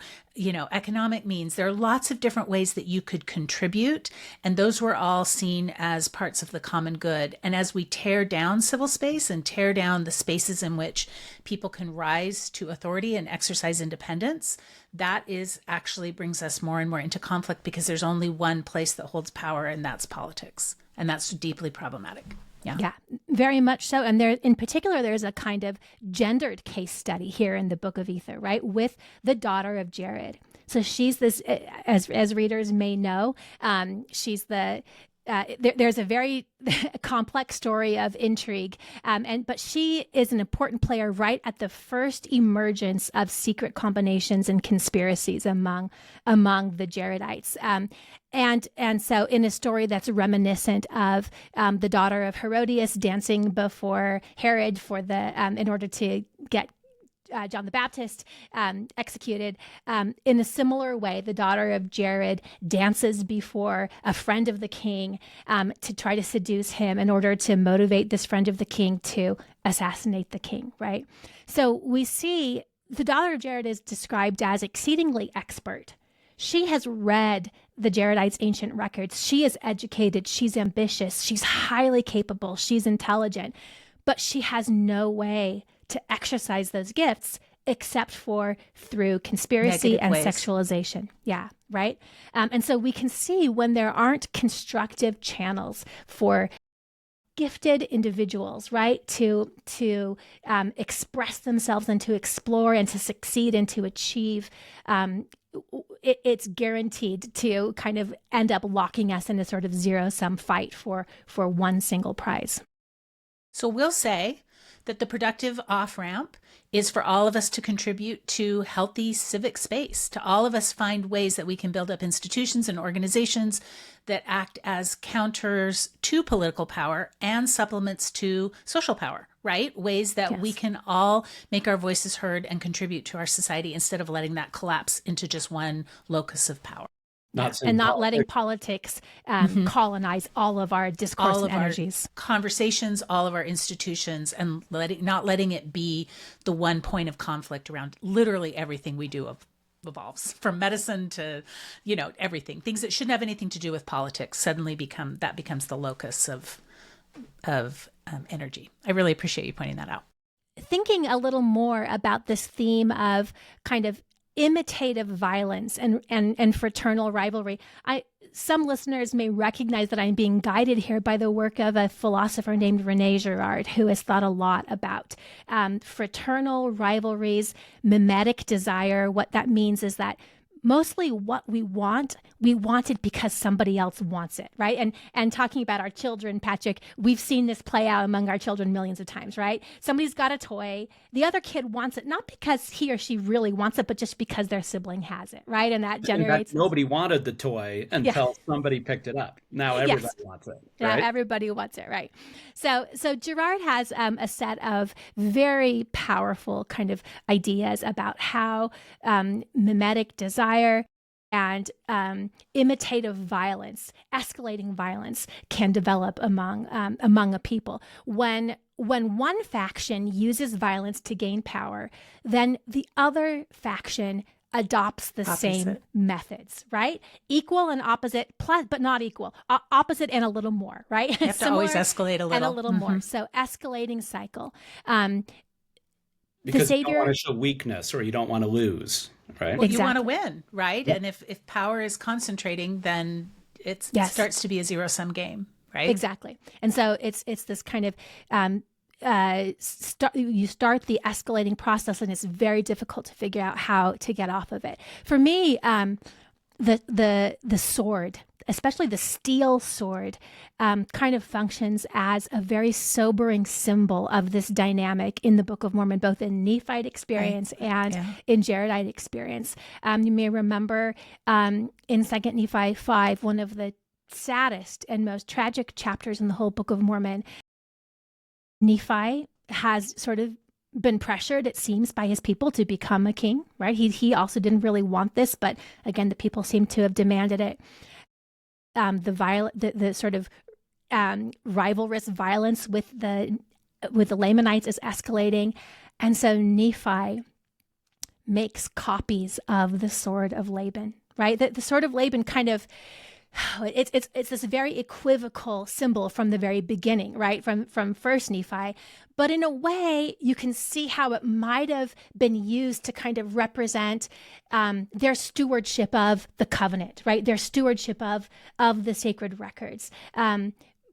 economic means. There are lots of different ways that you could contribute, and those were all seen as parts of the common good. And as we tear down civil space and tear down the spaces in which people can rise to authority and exercise independence, that is actually brings us more and more into conflict, because there's only one place that holds power, and that's politics. And that's deeply problematic. Yeah, very much so. And there, in particular, there's a kind of gendered case study here in the Book of Ether, right, with the daughter of Jared. So she's this, as readers may know, she's the. There's a very complex story of intrigue, but she is an important player right at the first emergence of secret combinations and conspiracies among the Jaredites. And so in a story that's reminiscent of the daughter of Herodias dancing before Herod in order to get John the Baptist executed. In a similar way, the daughter of Jared dances before a friend of the king to try to seduce him in order to motivate this friend of the king to assassinate the king, right? So we see the daughter of Jared is described as exceedingly expert. She has read the Jaredites' ancient records. She is educated. She's ambitious. She's highly capable. She's intelligent. But she has no way to exercise those gifts except for through conspiracy and sexualization. Yeah, right? And so we can see when there aren't constructive channels for gifted individuals, right, to express themselves and to explore and to succeed and to achieve, it's guaranteed to kind of end up locking us in a sort of zero-sum fight for one single prize. So we'll say that the productive off-ramp is for all of us to contribute to healthy civic space, to all of us find ways that we can build up institutions and organizations that act as counters to political power and supplements to social power, right? Ways that we can all make our voices heard and contribute to our society instead of letting that collapse into just one locus of power. Not letting politics colonize all of our discourse all and of energies. Our conversations, all of our institutions, and not letting it be the one point of conflict around literally everything we do evolves, from medicine to, everything. Things that shouldn't have anything to do with politics suddenly becomes the locus of energy. I really appreciate you pointing that out. Thinking a little more about this theme of kind of imitative violence and fraternal rivalry. Some listeners may recognize that I'm being guided here by the work of a philosopher named René Girard, who has thought a lot about fraternal rivalries, mimetic desire. What that means is that mostly what we want it because somebody else wants it, right? And talking about our children, Patrick, we've seen this play out among our children millions of times, right? Somebody's got a toy. The other kid wants it, not because he or she really wants it, but just because their sibling has it, right? And that generates... nobody wanted the toy until somebody picked it up. Now everybody wants it, right? Now everybody wants it, right? So Girard has a set of very powerful kind of ideas about how mimetic desire and imitative violence, escalating violence, can develop among a people. When one faction uses violence to gain power, then the other faction adopts the same methods, right? Equal and opposite, plus, but not equal. Opposite and a little more, right? You have to always escalate a little. And a little more. So escalating cycle. Because you don't Savior. want to show weakness or you don't want to lose, right? Well, you want to Exactly. win, right? Yep. And if power is concentrating, then it Yes. starts to be a zero-sum game, right? Exactly. And so it's this kind of you start the escalating process, and it's very difficult to figure out how to get off of it. For me, the sword, especially the steel sword, kind of functions as a very sobering symbol of this dynamic in the Book of Mormon, both in Nephite experience and in Jaredite experience. You may remember in 2 Nephi 5, one of the saddest and most tragic chapters in the whole Book of Mormon. Nephi has sort of been pressured, it seems, by his people to become a king, right? He also didn't really want this, but again, the people seem to have demanded it. The sort of rivalrous violence with the Lamanites is escalating, and so Nephi makes copies of the sword of Laban, right? The sword of Laban kind of it's this very equivocal symbol from the very beginning, right? From First Nephi, but in a way, you can see how it might have been used to kind of represent their stewardship of the covenant, right? Their stewardship of the sacred records.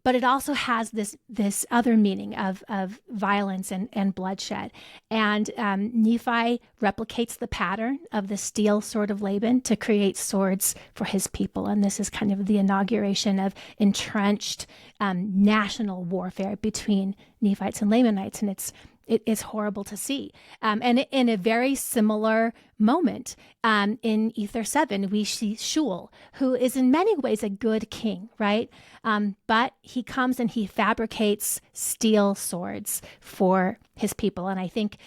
But it also has this other meaning of violence and bloodshed. And Nephi replicates the pattern of the steel sword of Laban to create swords for his people. And this is kind of the inauguration of entrenched national warfare between Nephites and Lamanites. And it is horrible to see. And in a very similar moment, in Ether 7, we see Shul, who is in many ways a good king, right? But he comes and he fabricates steel swords for his people. And I think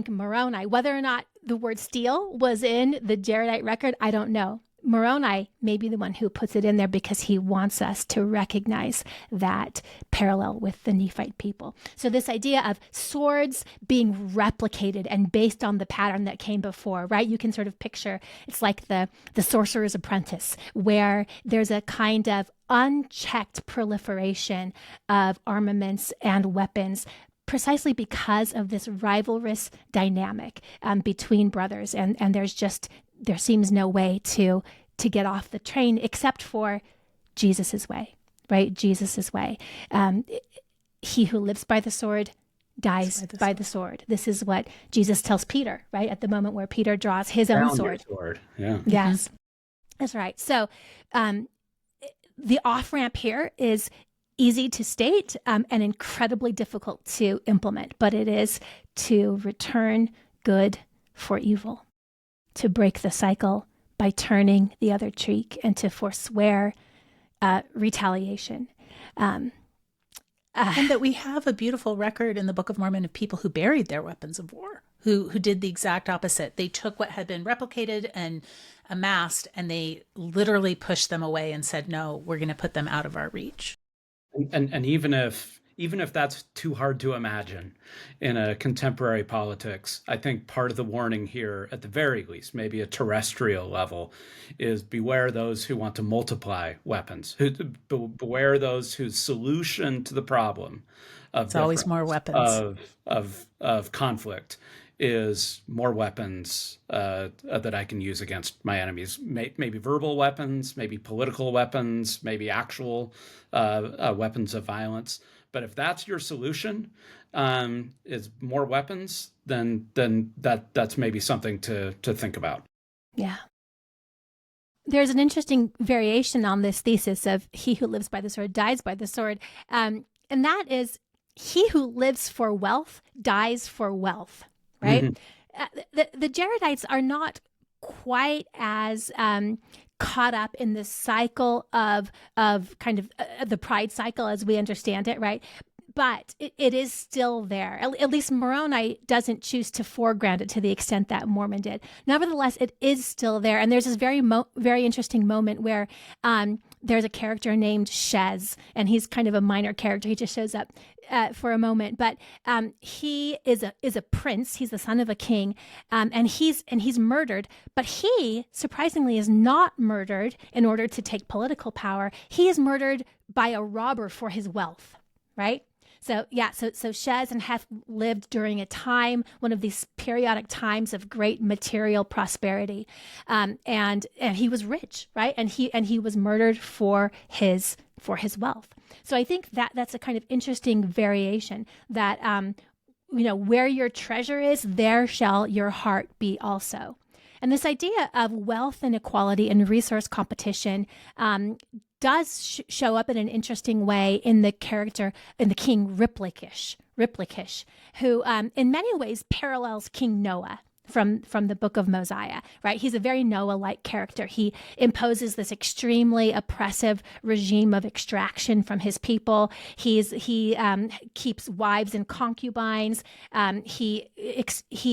Moroni, whether or not the word steel was in the Jaredite record, I don't know. Moroni may be the one who puts it in there because he wants us to recognize that parallel with the Nephite people. So this idea of swords being replicated and based on the pattern that came before, right? You can sort of picture, it's like the Sorcerer's Apprentice, where there's a kind of unchecked proliferation of armaments and weapons precisely because of this rivalrous dynamic between brothers. And there seems no way to get off the train except for Jesus's way, right? Jesus's way. He who lives by the sword dies by the sword. This is what Jesus tells Peter, right? At the moment where Peter draws his own sword. Yeah. Yes, that's right. So the off-ramp here is easy to state and incredibly difficult to implement, but it is to return good for evil, to break the cycle by turning the other cheek, and to forswear retaliation. And that we have a beautiful record in the Book of Mormon of people who buried their weapons of war, who did the exact opposite. They took what had been replicated and amassed, and they literally pushed them away and said, no, we're going to put them out of our reach. And even if that's too hard to imagine in a contemporary politics, I think part of the warning here, at the very least, maybe a terrestrial level, is beware those who want to multiply weapons. Beware those whose solution to the problem of it's always more weapons of conflict is more weapons that I can use against my enemies. Maybe verbal weapons, maybe political weapons, maybe actual weapons of violence. But if that's your solution, is more weapons, then that's maybe something to think about. Yeah. There's an interesting variation on this thesis of he who lives by the sword dies by the sword. And that is, he who lives for wealth dies for wealth. Right? Mm-hmm. The Jaredites are not quite as caught up in the cycle of kind of the pride cycle as we understand it, right? But it is still there. At least Moroni doesn't choose to foreground it to the extent that Mormon did. Nevertheless, it is still there. And there's this very interesting moment where there's a character named Shez, and he's kind of a minor character. He just shows up for a moment, but he is a prince. He's the son of a king, and he's murdered. But he, surprisingly, is not murdered in order to take political power. He is murdered by a robber for his wealth, right? So Shez and Heth lived during a time, one of these periodic times of great material prosperity, and he was rich, right? And he was murdered for his wealth. So I think that's a kind of interesting variation that where your treasure is, there shall your heart be also. And this idea of wealth inequality and resource competition does show up in an interesting way in the king Riplikish, who in many ways parallels King Noah from the book of Mosiah, right? He's a very Noah-like character. He imposes this extremely oppressive regime of extraction from his people. He keeps wives and concubines. He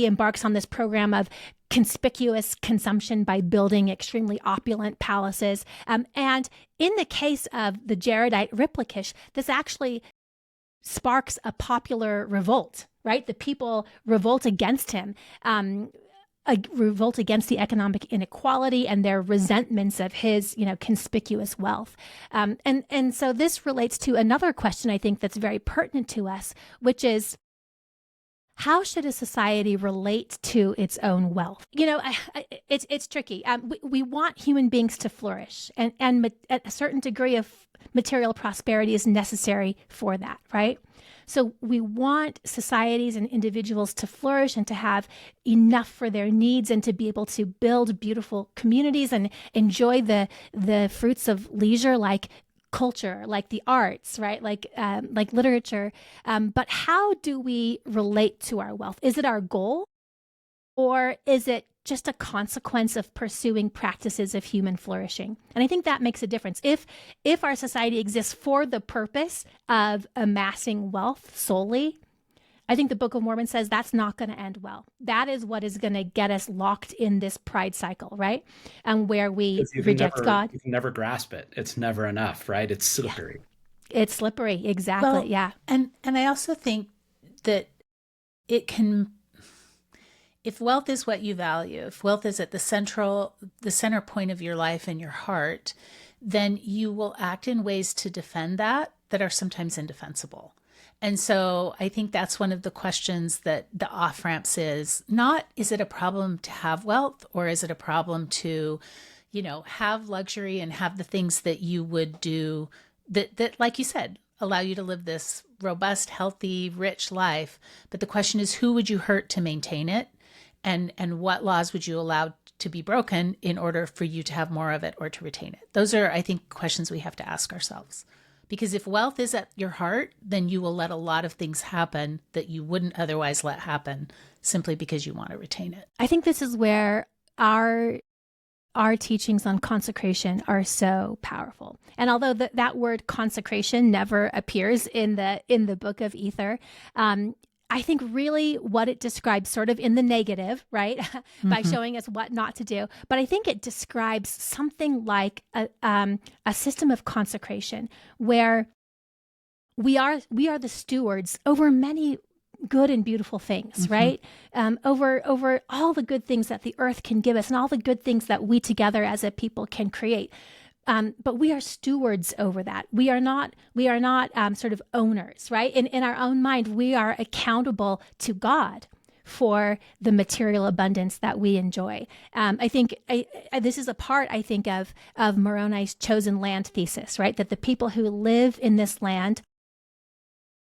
embarks on this program of conspicuous consumption by building extremely opulent palaces. And in the case of the Jaredite Riplikish, this actually sparks a popular revolt, right? The people revolt against him, revolt against the economic inequality and their resentments of his, conspicuous wealth. And so this relates to another question I think that's very pertinent to us, which is, how should a society relate to its own wealth? It's tricky. We want human beings to flourish, and a certain degree of material prosperity is necessary for that, right? So we want societies and individuals to flourish and to have enough for their needs and to be able to build beautiful communities and enjoy the fruits of leisure, like culture, like the arts, right? Like literature. But how do we relate to our wealth? Is it our goal, or is it just a consequence of pursuing practices of human flourishing? And I think that makes a difference. If our society exists for the purpose of amassing wealth solely, I think the Book of Mormon says that's not going to end well. That is what is going to get us locked in this pride cycle, right? And where we reject God. You can never grasp it. It's never enough, right? It's slippery. Yeah. It's slippery, exactly. Well, yeah. And I also think that it can, if wealth is what you value, if wealth is at the center point of your life and your heart, then you will act in ways to defend that are sometimes indefensible. And so I think that's one of the questions that the off-ramps is not, is it a problem to have wealth, or is it a problem to, have luxury and have the things that you would do that, like you said, allow you to live this robust, healthy, rich life. But the question is, who would you hurt to maintain it? And what laws would you allow to be broken in order for you to have more of it or to retain it? Those are, I think, questions we have to ask ourselves. Because if wealth is at your heart, then you will let a lot of things happen that you wouldn't otherwise let happen simply because you want to retain it. I think this is where our teachings on consecration are so powerful. And although that word consecration never appears in the Book of Ether, I think really what it describes, sort of in the negative, right, by showing us what not to do. But I think it describes something like a system of consecration where we are the stewards over many good and beautiful things, right? Over all the good things that the earth can give us and all the good things that we together as a people can create. But we are stewards over that. We are not sort of owners, right? In our own mind, we are accountable to God for the material abundance that we enjoy. I think this is a part, I think, of Moroni's chosen land thesis, right? That the people who live in this land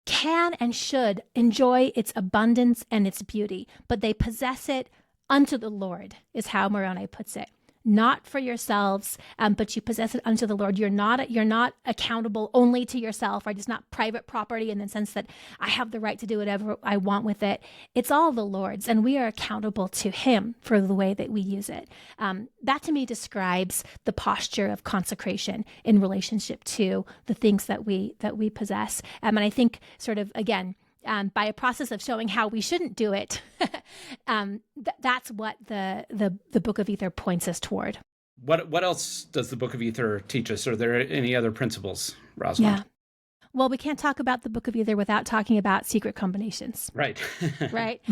can and should enjoy its abundance and its beauty, but they possess it unto the Lord, is how Moroni puts it. Not for yourselves, but you possess it unto the Lord. You're not accountable only to yourself, right? It's not private property in the sense that I have the right to do whatever I want with it. It's all the Lord's, and we are accountable to Him for the way that we use it. That to me describes the posture of consecration in relationship to the things that we possess. And I think sort of, again, by a process of showing how we shouldn't do it, that's what the Book of Ether points us toward. What else does the Book of Ether teach us? Are there any other principles, Rosalynde? Yeah. Well, we can't talk about the Book of Ether without talking about secret combinations. Right. Right.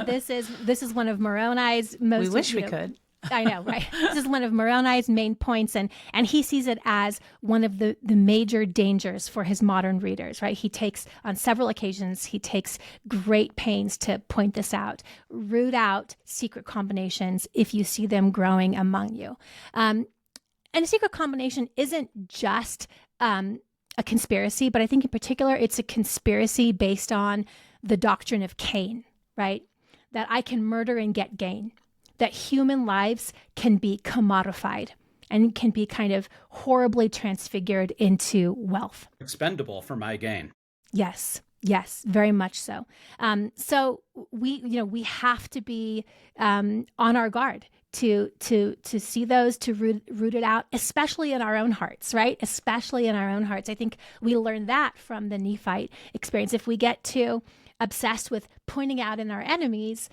This is one of Moroni's most. We wish we could. I know, right? This is one of Moroni's main points, and he sees it as one of the major dangers for his modern readers, right? He takes, on several occasions, he takes great pains to point this out. Root out secret combinations if you see them growing among you. And a secret combination isn't just a conspiracy, but I think in particular it's a conspiracy based on the doctrine of Cain, right? That I can murder and get gain. That human lives can be commodified and can be kind of horribly transfigured into wealth. Expendable for my gain. Yes, very much so. So we have to be on our guard to see those, to root it out, especially in our own hearts, right? Especially in our own hearts. I think we learn that from the Nephite experience. If we get too obsessed with pointing out in our enemies,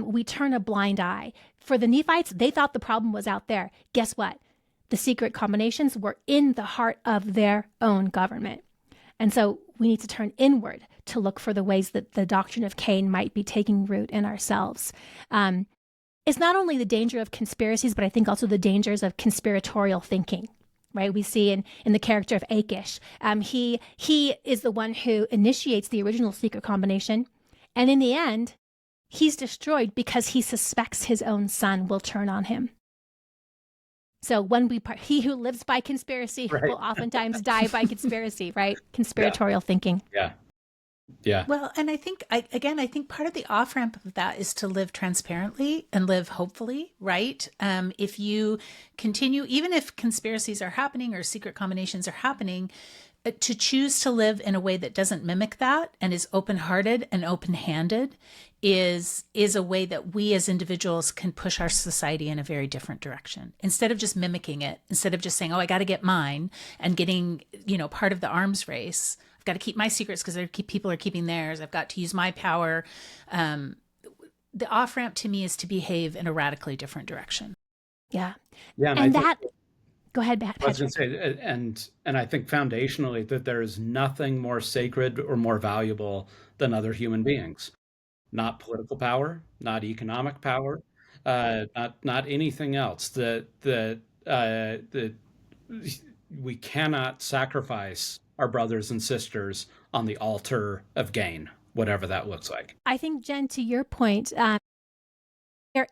we turn a blind eye. For the Nephites, they thought the problem was out there. Guess what? The secret combinations were in the heart of their own government. And so we need to turn inward to look for the ways that the doctrine of Cain might be taking root in ourselves. It's not only the danger of conspiracies, but I think also the dangers of conspiratorial thinking. Right, we see in the character of Achish, he is the one who initiates the original secret combination, and in the end, he's destroyed because he suspects his own son will turn on him. So he who lives by conspiracy will oftentimes die by conspiracy, right? Conspiratorial thinking. Yeah. Well, and I think part of the off-ramp of that is to live transparently and live hopefully, right? If you continue, even if conspiracies are happening or secret combinations are happening, to choose to live in a way that doesn't mimic that and is open-hearted and open-handed is a way that we as individuals can push our society in a very different direction. Instead of just mimicking it, instead of just saying, oh, I got to get mine and getting, part of the arms race. I've got to keep my secrets because people are keeping theirs. I've got to use my power. The off-ramp to me is to behave in a radically different direction. Yeah. Yeah. Go ahead, Patrick. I was going to say, and I think foundationally that there is nothing more sacred or more valuable than other human beings. Not political power, not economic power, not anything else. That we cannot sacrifice our brothers and sisters on the altar of gain, whatever that looks like. I think, Jen, to your point,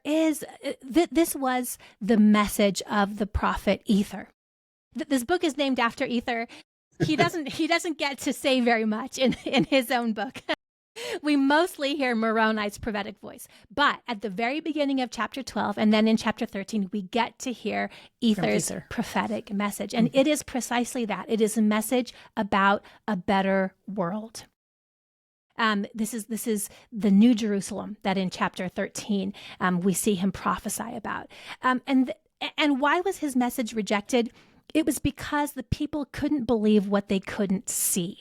this was the message of the prophet Ether. This book is named after Ether. He doesn't get to say very much in his own book. We mostly hear Moroni's prophetic voice. But at the very beginning of chapter 12 and then in chapter 13, we get to hear Ether's prophetic message. And it is precisely that. It is a message about a better world. This is the New Jerusalem that in chapter 13 we see him prophesy about. And why was his message rejected? It was because the people couldn't believe what they couldn't see.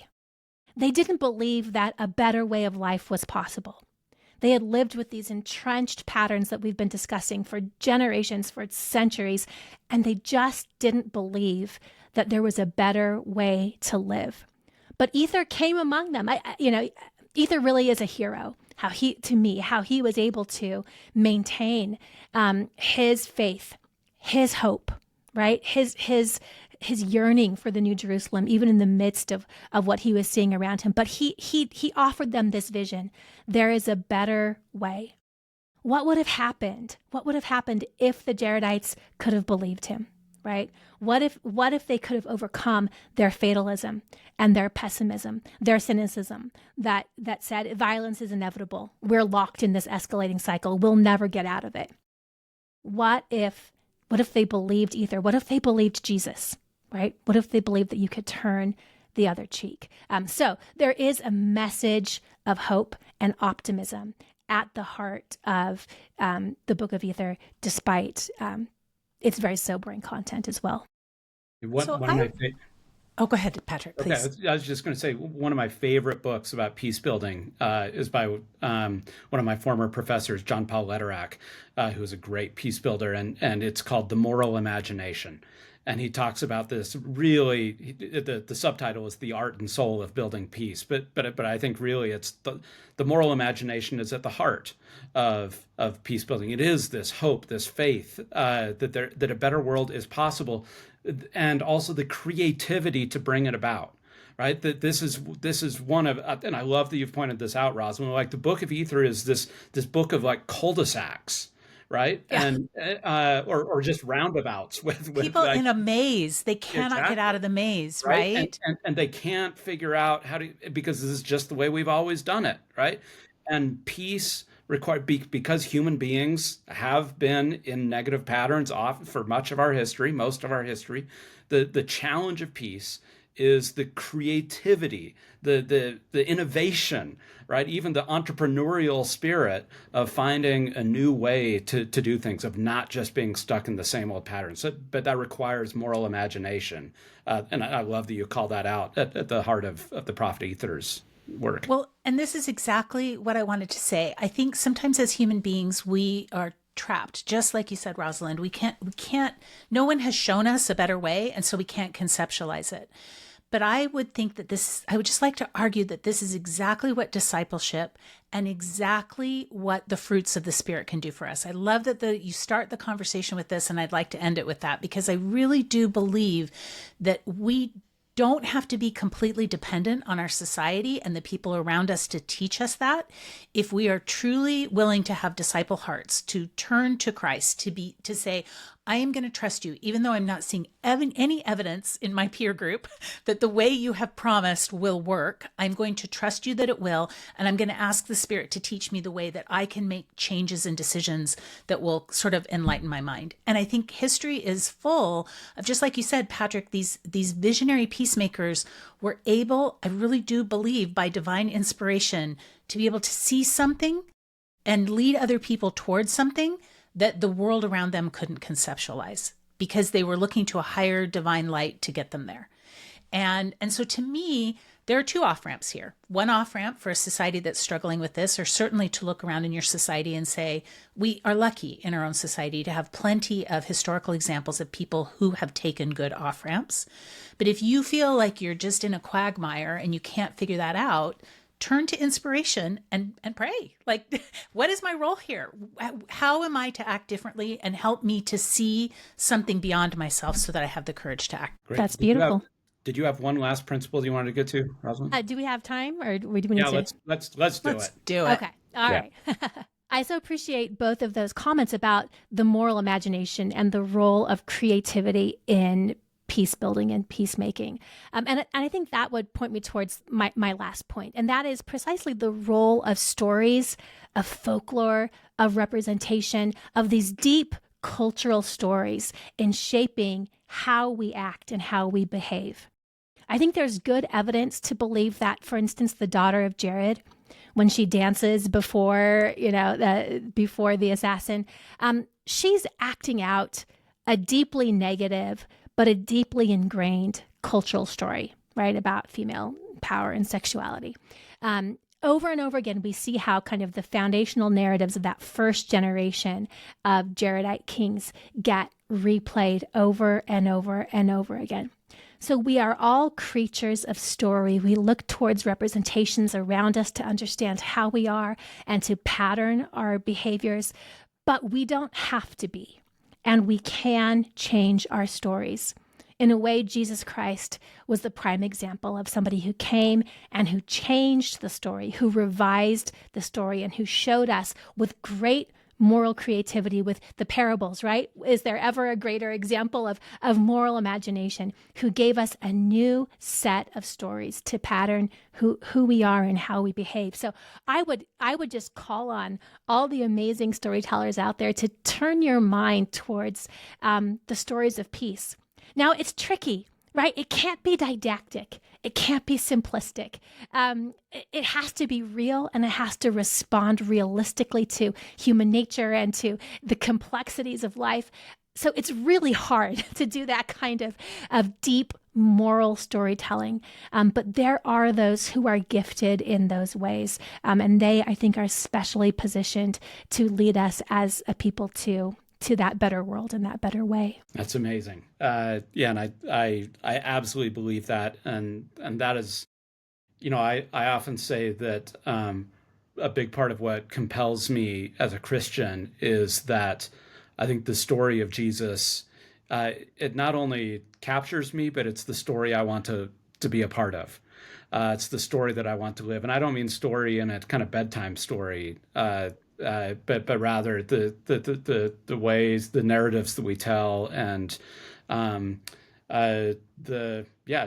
They didn't believe that a better way of life was possible. They had lived with these entrenched patterns that we've been discussing for generations, for centuries, and they just didn't believe that there was a better way to live. But Ether came among them. Ether really is a hero. How he was able to maintain his faith, his hope, right? His yearning for the New Jerusalem, even in the midst of what he was seeing around him. But he offered them this vision. There is a better way. What would have happened? What would have happened if the Jaredites could have believed him, right? What if they could have overcome their fatalism and their pessimism, their cynicism that said violence is inevitable. We're locked in this escalating cycle. We'll never get out of it. What if they believed Ether? What if they believed Jesus? Right? What if they believed that you could turn the other cheek? So there is a message of hope and optimism at the heart of the Book of Ether, despite its very sobering content as well. Oh, go ahead, Patrick, please. Okay, I was just going to say, one of my favorite books about peace building is by one of my former professors, John Paul Lederach, who is a great peace builder, and it's called The Moral Imagination. And he talks about this really, the subtitle is The Art and Soul of Building Peace. But I think really it's the moral imagination is at the heart of peace building. It is this hope, this faith that a better world is possible, and also the creativity to bring it about. Right, that this is one of, and I love that you've pointed this out, Rosalynde. Like the Book of Ether is this book of like cul-de-sacs, right? Yeah. And or just roundabouts with people like, in a maze. They cannot get out of the maze, right? And they can't figure out how to, because this is just the way we've always done it, right? And peace required, because human beings have been in negative patterns often for much of our history, most of our history. The challenge of peace is the creativity, the innovation, right? Even the entrepreneurial spirit of finding a new way to do things, of not just being stuck in the same old patterns. So, but that requires moral imagination. And I love that you call that out at the heart of the Prophet Ether's work. Well, and this is exactly what I wanted to say. I think sometimes as human beings, we are trapped, just like you said, Rosalynde. We can't, no one has shown us a better way, and so we can't conceptualize it. But I would think that I would just like to argue that this is exactly what discipleship and exactly what the fruits of the Spirit can do for us. I love that you start the conversation with this, and I'd like to end it with that, because I really do believe that we don't have to be completely dependent on our society and the people around us to teach us that. If we are truly willing to have disciple hearts, to turn to Christ, to say, I am going to trust you, even though I'm not seeing any evidence in my peer group that the way you have promised will work. I'm going to trust you that it will, and I'm going to ask the Spirit to teach me the way that I can make changes and decisions that will sort of enlighten my mind. And I think history is full of, just like you said, Patrick, these visionary peacemakers were able, I really do believe, by divine inspiration, to be able to see something and lead other people towards something that the world around them couldn't conceptualize, because they were looking to a higher divine light to get them there. And so to me, there are two off-ramps here. One off-ramp for a society that's struggling with this, or certainly to look around in your society and say, we are lucky in our own society to have plenty of historical examples of people who have taken good off-ramps. But if you feel like you're just in a quagmire and you can't figure that out, turn to inspiration and pray. Like, what is my role here? How am I to act differently, and help me to see something beyond myself so that I have the courage to act? Great. That's beautiful. Did you have one last principle you wanted to get to, Rosalynde? Do we have time, or do we need to? Let's do it. Let's do it. Okay. All right. I so appreciate both of those comments about the moral imagination and the role of creativity in peace building and peacemaking. And I think that would point me towards my last point. And that is precisely the role of stories, of folklore, of representation, of these deep cultural stories in shaping how we act and how we behave. I think there's good evidence to believe that, for instance, the daughter of Jared, when she dances before the assassin, she's acting out a deeply negative but a deeply ingrained cultural story, right, about female power and sexuality. Over and over again, we see how kind of the foundational narratives of that first generation of Jaredite kings get replayed over and over and over again. So we are all creatures of story. We look towards representations around us to understand how we are and to pattern our behaviors, but we don't have to be. And we can change our stories. In a way, Jesus Christ was the prime example of somebody who came and who changed the story, who revised the story, and who showed us with great moral creativity with the parables, right? Is there ever a greater example of moral imagination, who gave us a new set of stories to pattern who we are and how we behave? So I would just call on all the amazing storytellers out there to turn your mind towards the stories of peace. Now, it's tricky, right? It can't be didactic. It can't be simplistic. It has to be real, and it has to respond realistically to human nature and to the complexities of life. So it's really hard to do that kind of deep moral storytelling. But there are those who are gifted in those ways. And they, I think, are specially positioned to lead us as a people to to that better world and that better way. That's amazing. Yeah, and I absolutely believe that, and that is, I often say that a big part of what compels me as a Christian is that I think the story of Jesus, it not only captures me, but it's the story I want to be a part of. It's the story that I want to live, and I don't mean story in a kind of bedtime story, but rather the ways, the narratives that we tell, and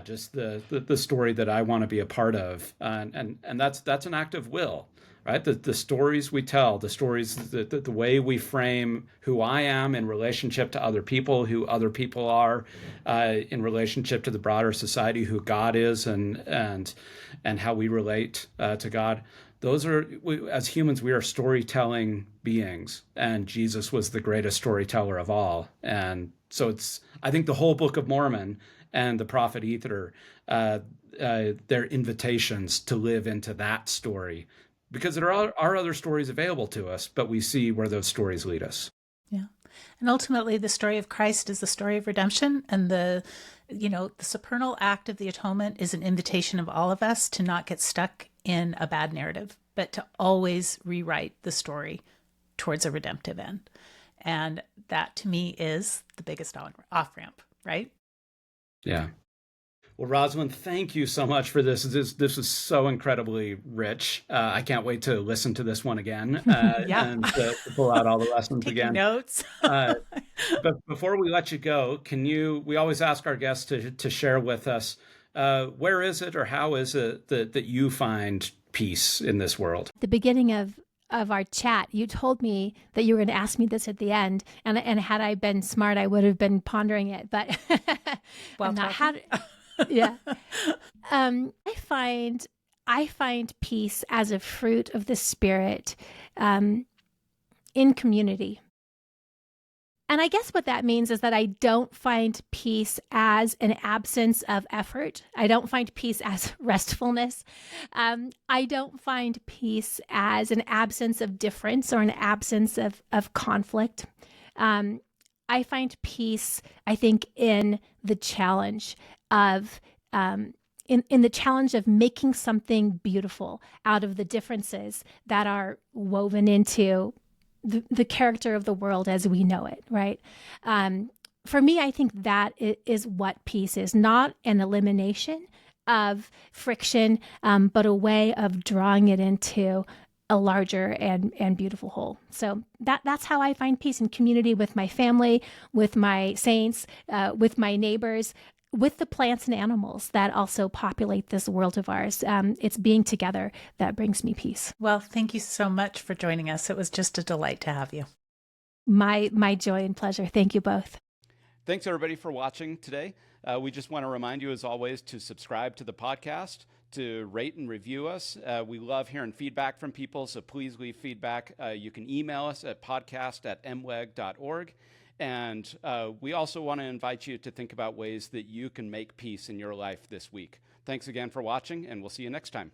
just the story that I want to be a part of, and that's an act of will, right? The stories we tell, the stories, the way we frame who I am in relationship to other people, who other people are in relationship to the broader society, who God is, and how we relate to God. Those are, as humans, we are storytelling beings, and Jesus was the greatest storyteller of all. And so I think the whole Book of Mormon and the prophet Ether, they're invitations to live into that story, because there are other stories available to us, but we see where those stories lead us. Yeah. And ultimately, the story of Christ is the story of redemption, and the supernal act of the atonement is an invitation of all of us to not get stuck in a bad narrative, but to always rewrite the story towards a redemptive end. And that, to me, is the biggest off-ramp, right? Yeah. Well, Rosalynde, thank you so much for this. This was so incredibly rich. I can't wait to listen to this one again and to pull out all the lessons Taking again. Notes. But before we let you go, we always ask our guests to share with us, where is it or how is it that you find peace in this world? At the beginning of our chat, you told me that you were going to ask me this at the end, and had I been smart, I would have been pondering it. But Well, yeah, I find peace as a fruit of the Spirit in community. And I guess what that means is that I don't find peace as an absence of effort. I don't find peace as restfulness. I don't find peace as an absence of difference or an absence of conflict. I find peace, I think, in the challenge of in the challenge of making something beautiful out of the differences that are woven into the character of the world as we know it, right? For me, I think that is what peace is, not an elimination of friction, but a way of drawing it into a larger and beautiful whole. So that's how I find peace in community with my family, with my saints, with my neighbors, with the plants and animals that also populate this world of ours. It's being together that brings me peace. Well, thank you so much for joining us. It was just a delight to have you. My joy and pleasure. Thank you both. Thanks, everybody, for watching today. We just want to remind you, as always, to subscribe to the podcast, to rate and review us. We love hearing feedback from people, so please leave feedback. You can email us at podcast@mweg.org. And we also want to invite you to think about ways that you can make peace in your life this week. Thanks again for watching, and we'll see you next time.